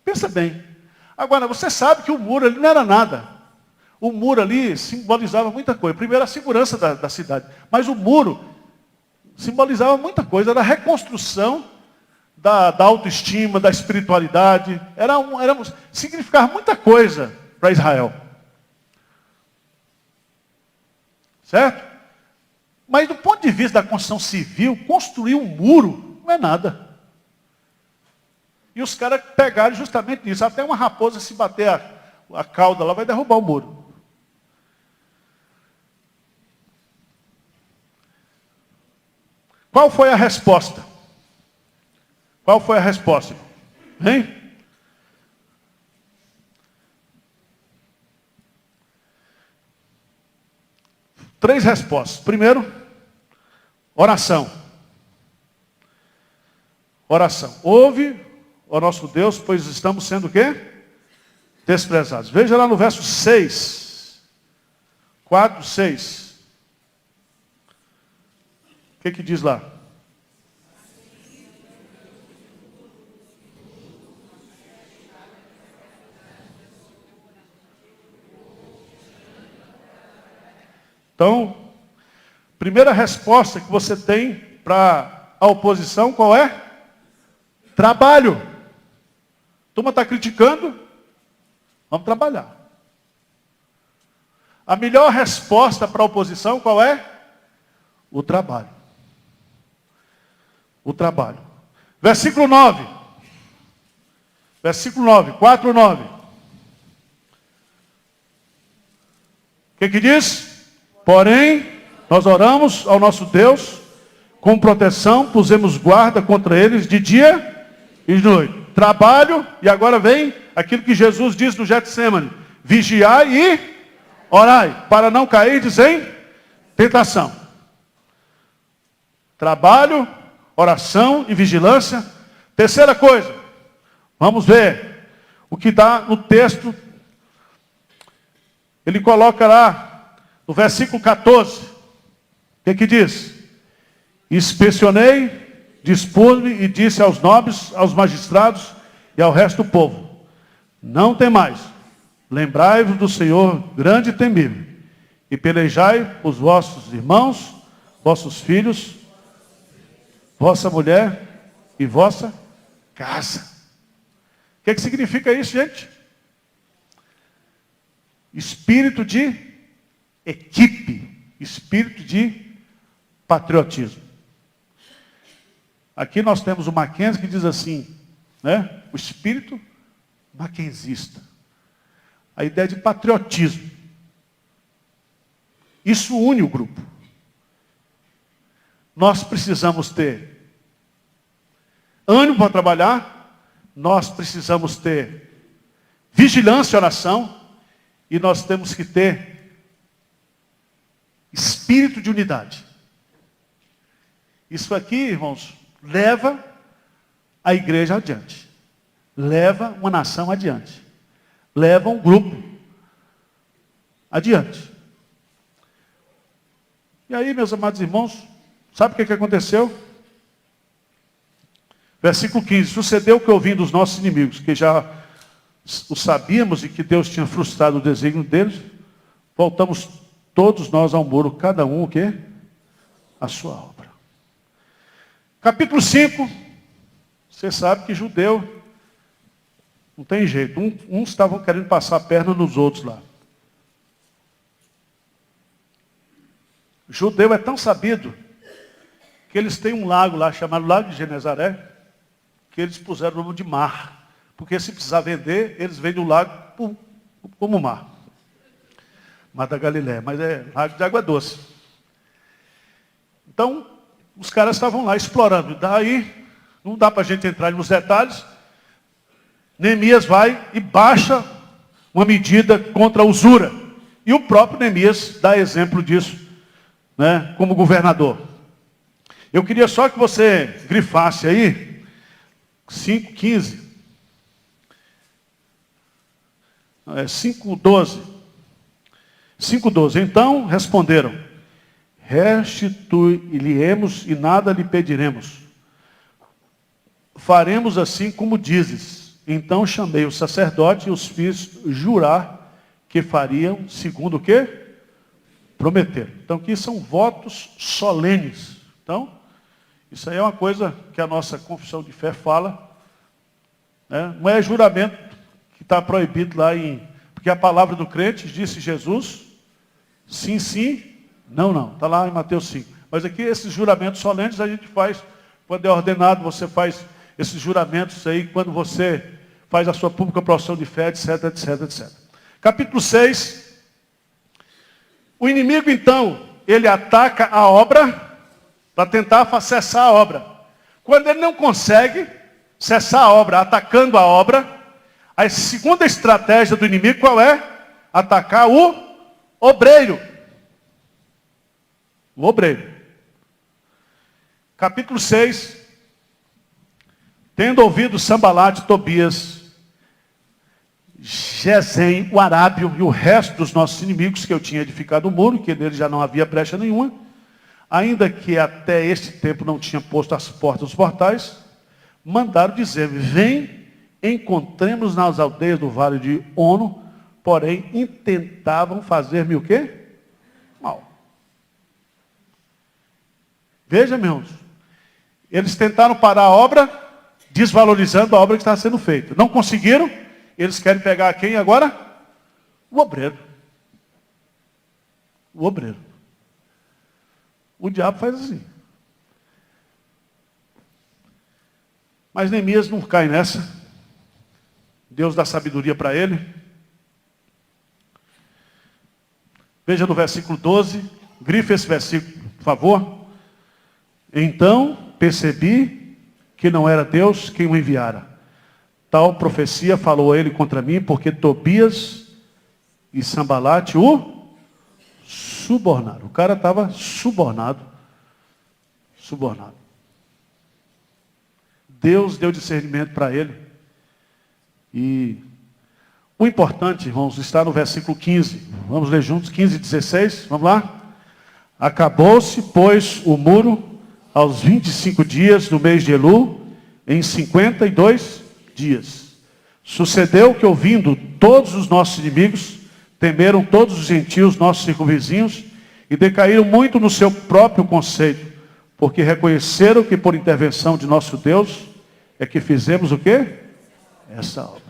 Pensa bem. Agora, você sabe que o muro ali não era nada. O muro ali simbolizava muita coisa. Primeiro, a segurança da cidade. Mas o muro simbolizava muita coisa. Era a reconstrução da autoestima, da espiritualidade. Significava muita coisa para Israel. Certo? Mas do ponto de vista da construção civil, construir um muro não é nada. E os caras pegaram justamente nisso. Até uma raposa, se bater a cauda lá, vai derrubar o muro. Qual foi a resposta? Qual foi a resposta? Hein? Três respostas. Primeiro, oração. Oração. Ouve, ó nosso Deus, pois estamos sendo o quê? Desprezados. Veja lá no verso 6. 4, 6. O que diz lá? Então, primeira resposta que você tem para a oposição, qual é? Trabalho. A turma está criticando? Vamos trabalhar. A melhor resposta para a oposição, qual é? O trabalho. O trabalho. Versículo 9. Versículo 9, 4, 9. O que diz? Porém, nós oramos ao nosso Deus, com proteção, pusemos guarda contra eles de dia e de noite. Trabalho, e agora vem aquilo que Jesus diz no Getsemane. Vigiai e orai, para não cairdes em tentação. Trabalho, oração e vigilância. Terceira coisa, vamos ver o que dá no texto. Ele coloca lá no versículo 14. O que diz? Inspecionei, dispus-me e disse aos nobres, aos magistrados e ao resto do povo: não temais, lembrai-vos do Senhor grande e temível, e pelejai os vossos irmãos, vossos filhos, vossa mulher e vossa casa. O que significa isso, gente? Espírito de equipe, espírito de patriotismo. Aqui nós temos o Mackenzie que diz assim, né? O espírito mackenzista. A ideia de patriotismo. Isso une o grupo. Nós precisamos ter ânimo para trabalhar, nós precisamos ter vigilância e oração, e nós temos que ter espírito de unidade. Isso aqui, irmãos, leva a igreja adiante. Leva uma nação adiante. Leva um grupo adiante. E aí, meus amados irmãos, sabe o que aconteceu? Versículo 15. Sucedeu que ouvindo dos nossos inimigos, que já o sabíamos e que Deus tinha frustrado o desígnio deles, voltamos todos nós ao muro, cada um o quê? A sua obra. Capítulo 5, você sabe que judeu não tem jeito. Uns estavam querendo passar a perna nos outros lá. Judeu é tão sabido que eles têm um lago lá, chamado Lago de Genezaré, que eles puseram o nome de mar. Porque se precisar vender, eles vendem o lago como mar. Mar da Galileia, mas é lago de água doce. Então, os caras estavam lá explorando. Daí, não dá para a gente entrar nos detalhes. Neemias vai e baixa uma medida contra a usura. E o próprio Neemias dá exemplo disso, né, como governador. Eu queria só que você grifasse aí, 5:15. 5:12. 5:12. Então responderam: restitui-lhe-emos e nada lhe pediremos. Faremos assim como dizes. Então chamei o sacerdote e os fiz jurar que fariam segundo o quê? Prometeram. Então aqui são votos solenes. Então, isso aí é uma coisa que a nossa confissão de fé fala. Né? Não é juramento que está proibido lá em... Porque a palavra do crente, disse Jesus, sim, sim, não, não. Está lá em Mateus 5. Mas aqui esses juramentos solenes a gente faz, quando é ordenado, você faz esses juramentos aí, quando você faz a sua pública profissão de fé, etc, etc, etc. Capítulo 6. O inimigo, então, ele ataca a obra para tentar cessar a obra. Quando ele não consegue cessar a obra, atacando a obra, a segunda estratégia do inimigo qual é? Atacar o obreiro. O obreiro. Capítulo 6. Tendo ouvido Sambalate, Tobias, Gesem, o Arábio e o resto dos nossos inimigos, que eu tinha edificado o muro, que nele já não havia brecha nenhuma, ainda que até este tempo não tinha posto as portas dos portais, mandaram dizer: vem, encontremos nas aldeias do vale de Ono, porém intentavam fazer-me o quê? Mal. Veja, meus irmãos, eles tentaram parar a obra, desvalorizando a obra que estava sendo feita. Não conseguiram, eles querem pegar quem agora? O obreiro. O obreiro. O diabo faz assim. Mas Neemias não cai nessa. Deus dá sabedoria para ele. Veja no versículo 12. Grife esse versículo, por favor. Então percebi que não era Deus quem o enviara. Tal profecia falou a ele contra mim, porque Tobias e Sambalate o subornaram. O cara estava subornado. Subornado. Deus deu discernimento para ele. E o importante, irmãos, está no versículo 15. Vamos ler juntos, 15 e 16. Vamos lá? Acabou-se, pois, o muro aos 25 dias do mês de Elul, em 52 dias. Sucedeu que, ouvindo todos os nossos inimigos, temeram todos os gentios, nossos circunvizinhos, e decaíram muito no seu próprio conceito, porque reconheceram que por intervenção de nosso Deus é que fizemos o quê? Essa obra.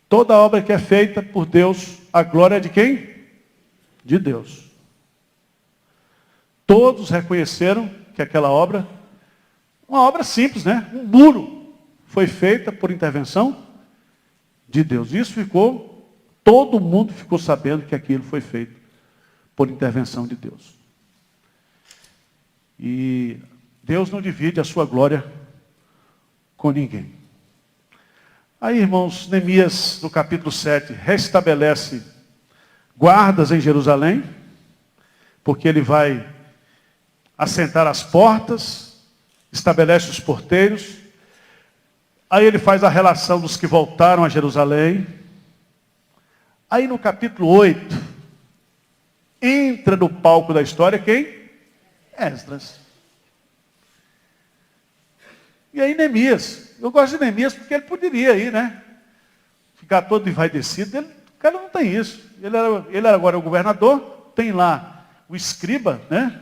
Toda obra que é feita por Deus, a glória é de quem? De Deus. Todos reconheceram que aquela obra, uma obra simples, né? Um muro, foi feita por intervenção de Deus. Isso ficou, todo mundo ficou sabendo que aquilo foi feito por intervenção de Deus. E Deus não divide a sua glória com ninguém. Aí, irmãos, Neemias, no capítulo 7, restabelece guardas em Jerusalém, porque ele vai assentar as portas, estabelece os porteiros. Aí ele faz a relação dos que voltaram a Jerusalém. Aí no capítulo 8, entra no palco da história quem? Esdras. E aí Neemias, eu gosto de Neemias porque ele poderia ir, né? Ficar todo envaidecido. Ele cara não tem isso. Ele era agora o governador, tem lá o escriba, né?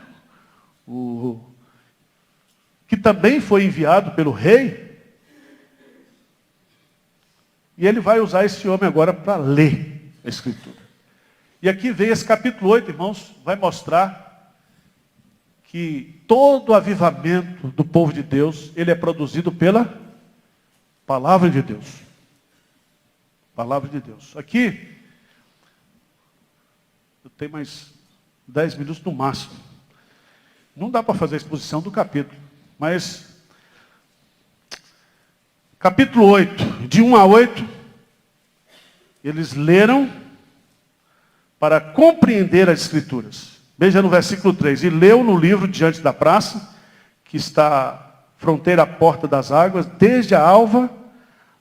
Que também foi enviado pelo rei. E ele vai usar esse homem agora para ler a Escritura. E aqui vem esse capítulo 8, irmãos, vai mostrar que todo o avivamento do povo de Deus, ele é produzido pela palavra de Deus. Palavra de Deus. Aqui, eu tenho mais 10 minutos no máximo. Não dá para fazer a exposição do capítulo, mas capítulo 8, de 1 a 8, eles leram para compreender as Escrituras. Veja no versículo 3. E leu no livro diante da praça, que está fronteira à porta das águas, desde a alva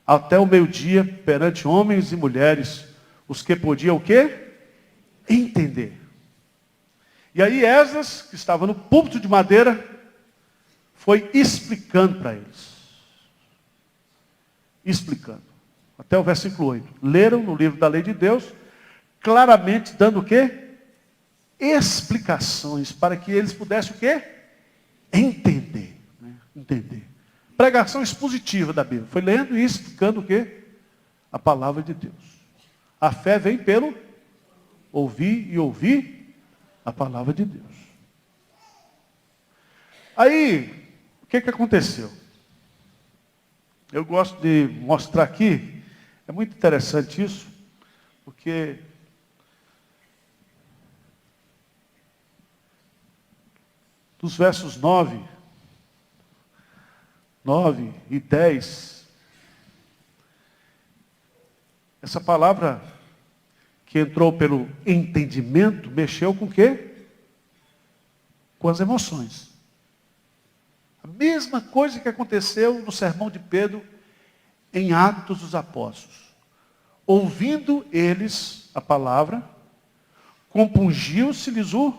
até o meio-dia, perante homens e mulheres, os que podiam o quê? Entender. E aí Esdras, que estava no púlpito de madeira, foi explicando para eles. Explicando. Até o versículo 8. Leram no livro da lei de Deus, claramente dando o quê? Explicações, para que eles pudessem o quê? Entender. Né? Entender. Pregação expositiva da Bíblia. Foi lendo e explicando o quê? A palavra de Deus. A fé vem pelo ouvir e ouvir a palavra de Deus. Aí, o que aconteceu? Eu gosto de mostrar aqui, é muito interessante isso, porque dos versos 9 e 10, essa palavra que entrou pelo entendimento, mexeu com o quê? Com as emoções. A mesma coisa que aconteceu no sermão de Pedro em Atos dos Apóstolos. Ouvindo eles a palavra, compungiu-se-lhes o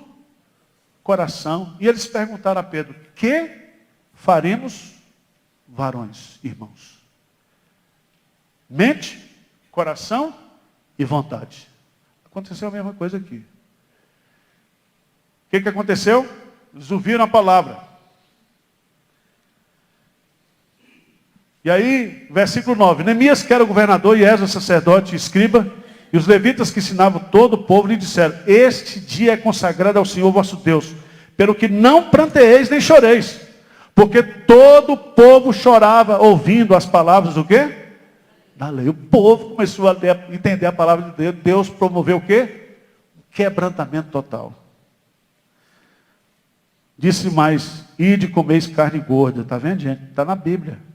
coração, e eles perguntaram a Pedro: que faremos, varões, irmãos? Mente, coração e vontade. Aconteceu a mesma coisa aqui. O que aconteceu? Eles ouviram a palavra. E aí, versículo 9. Neemias, que era o governador, e Esdras, sacerdote e escriba, e os levitas que ensinavam todo o povo, lhe disseram: este dia é consagrado ao Senhor vosso Deus, pelo que não pranteeis nem choreis, porque todo o povo chorava ouvindo as palavras do quê? Da lei. O povo começou a entender a palavra de Deus. Deus promoveu o quê? Quebrantamento total. Disse mais: ide comeis carne gorda. Está vendo, gente? Está na Bíblia.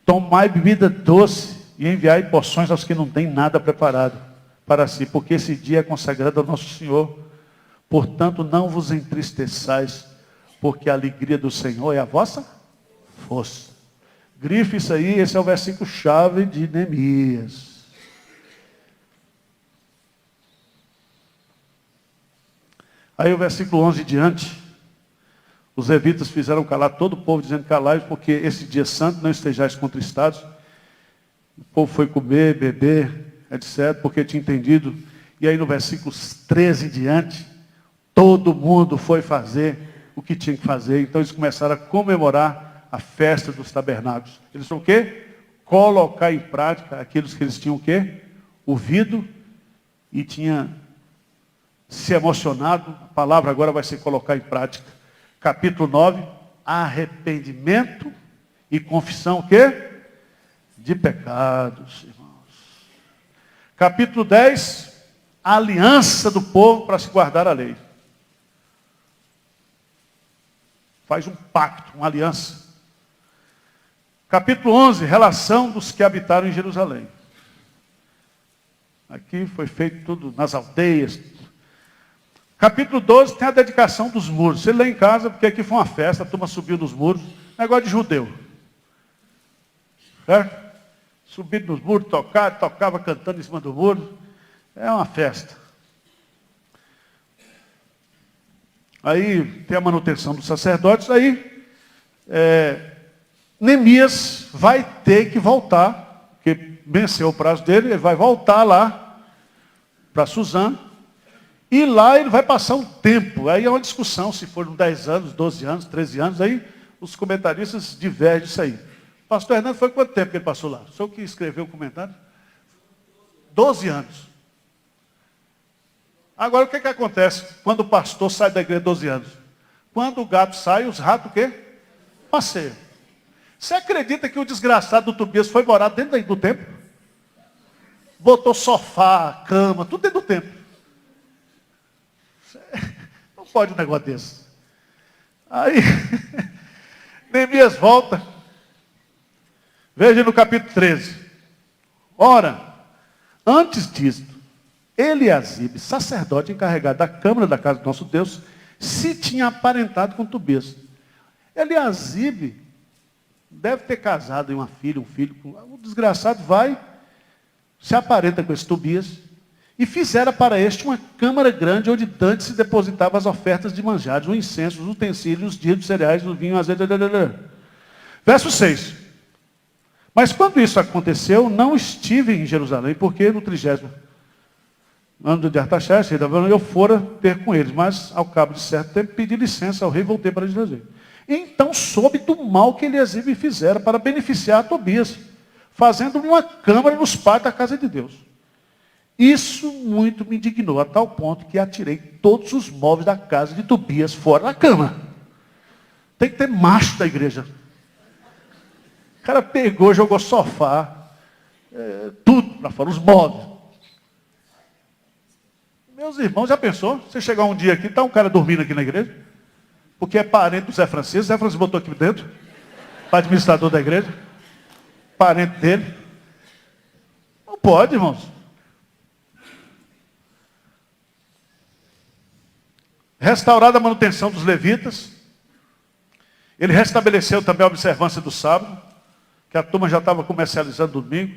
Tomai bebida doce e enviai porções aos que não têm nada preparado para si, porque esse dia é consagrado ao nosso Senhor. Portanto, não vos entristeçais, porque a alegria do Senhor é a vossa força. Grife isso aí, esse é o versículo chave de Neemias. Aí o versículo 11 em diante, os levitas fizeram calar todo o povo, dizendo: calai-vos, porque esse dia santo não estejais contristados. O povo foi comer, beber, etc., porque tinha entendido. E aí no versículo 13 em diante, todo mundo foi fazer o que tinha que fazer. Então eles começaram a comemorar a festa dos tabernáculos. Eles vão o quê? Colocar em prática aquilo que eles tinham o quê? Ouvido e tinha se emocionado. A palavra agora vai ser colocar em prática. Capítulo 9, arrependimento e confissão o quê? De pecados, irmãos. Capítulo 10, aliança do povo para se guardar a lei. Faz um pacto, uma aliança. Capítulo 11, relação dos que habitaram em Jerusalém. Aqui foi feito tudo nas aldeias. Capítulo 12 tem a dedicação dos muros. Você lê em casa, porque aqui foi uma festa, a turma subiu nos muros. Negócio de judeu. Subiram nos muros, tocava cantando em cima do muro. É uma festa. Aí tem a manutenção dos sacerdotes. Aí Neemias vai ter que voltar porque venceu o prazo dele, ele vai voltar lá para Suzano, e lá ele vai passar um tempo. Aí é uma discussão, se foram 10 anos, 12 anos, 13 anos, aí os comentaristas divergem disso aí. O pastor Hernando foi quanto tempo que ele passou lá? O senhor que escreveu o comentário? 12 anos. Agora, o que acontece quando o pastor sai da igreja 12 anos? Quando o gato sai, os ratos o quê? Passeiam. Você acredita que o desgraçado do Tobias foi morar dentro do templo? Botou sofá, cama, tudo dentro do templo. Não pode um negócio desse. Aí, Neemias volta. Veja no capítulo 13. Ora, antes disto, Eliasibe, sacerdote encarregado da câmara da casa do nosso Deus, se tinha aparentado com Tobias. Eliasibe deve ter casado em uma filha, um filho. O desgraçado vai, se aparenta com esse Tobias, e fizera para este uma câmara grande, onde dantes se depositavam as ofertas de manjares, o incenso, os utensílios, os dias dos cereais, o vinho, o azeite. Verso 6. Mas quando isso aconteceu, não estive em Jerusalém, porque no 30º ano de Artaxerxes, rei da Babilônia, eu fora ter com eles, mas ao cabo de certo tempo pedi licença ao rei e voltei para Jerusalém. Então soube do mal que Eliasibe fizera para beneficiar a Tobias, fazendo uma câmara nos pátios da casa de Deus. Isso muito me indignou, a tal ponto que atirei todos os móveis da casa de Tobias fora da cama. Tem que ter macho da igreja. O cara pegou, jogou sofá, tudo para fora, os móveis. Meus irmãos, já pensou? Você chegar um dia aqui, está um cara dormindo aqui na igreja, porque é parente do Zé Francisco. O Zé Francisco botou aqui dentro, para administrador da igreja, parente dele. Não pode, irmãos. Restaurada a manutenção dos levitas, ele restabeleceu também a observância do sábado, que a turma já estava comercializando no domingo,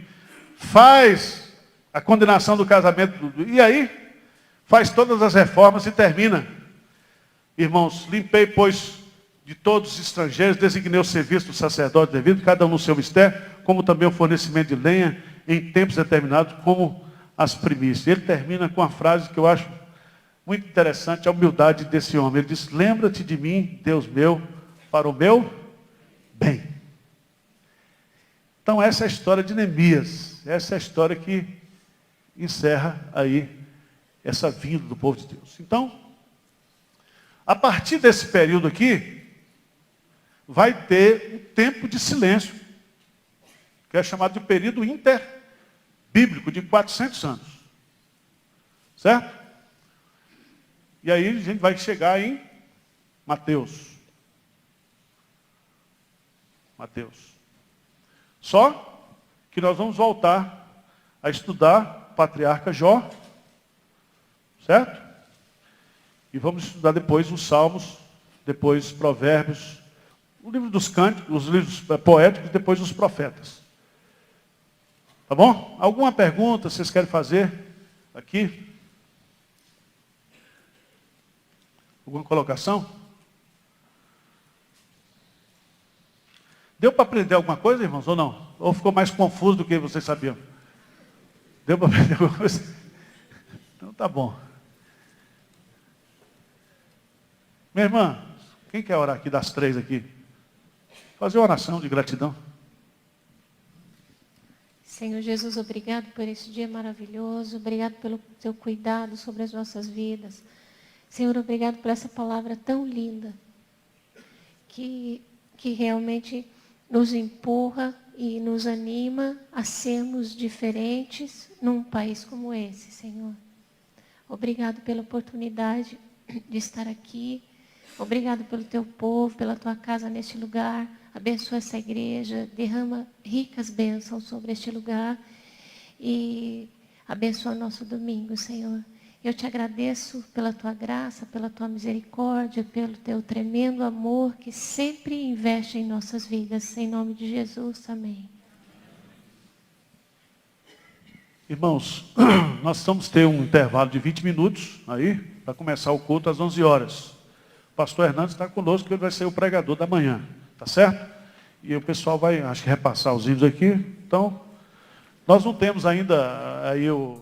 faz a condenação do casamento, e aí faz todas as reformas e termina. Irmãos, limpei, pois, de todos os estrangeiros, designei o serviço do sacerdote devido, cada um no seu mistério, como também o fornecimento de lenha em tempos determinados, como as primícias. Ele termina com uma frase que eu acho muito interessante, a humildade desse homem. Ele diz: lembra-te de mim, Deus meu, para o meu bem. Então essa é a história de Neemias. Essa é a história que encerra aí essa vinda do povo de Deus. Então, a partir desse período aqui, vai ter um tempo de silêncio, que é chamado de período interbíblico, de 400 anos. Certo? E aí a gente vai chegar em Mateus. Mateus. Só que nós vamos voltar a estudar o patriarca Jó, certo? E vamos estudar depois os Salmos, depois Provérbios, o livro dos Cânticos, os livros poéticos, depois os profetas. Tá bom? Alguma pergunta vocês querem fazer aqui? Alguma colocação? Deu para aprender alguma coisa, irmãos, ou não? Ou ficou mais confuso do que vocês sabiam? Deu para aprender alguma coisa? Então tá bom. Minha irmã, quem quer orar aqui das 3 aqui? Fazer uma oração de gratidão. Senhor Jesus, obrigado por esse dia maravilhoso. Obrigado pelo teu cuidado sobre as nossas vidas. Senhor, obrigado por essa palavra tão linda, que realmente nos empurra e nos anima a sermos diferentes num país como esse, Senhor. Obrigado pela oportunidade de estar aqui. Obrigado pelo teu povo, pela tua casa neste lugar. Abençoa essa igreja, derrama ricas bênçãos sobre este lugar e abençoa nosso domingo, Senhor. Eu te agradeço pela tua graça, pela tua misericórdia, pelo teu tremendo amor que sempre investe em nossas vidas. Em nome de Jesus, amém. Irmãos, nós vamos ter um intervalo de 20 minutos aí, para começar o culto às 11 horas. O pastor Hernandes está conosco, ele vai ser o pregador da manhã, tá certo? E o pessoal vai, acho que repassar os livros aqui. Então, Nós não temos ainda aí o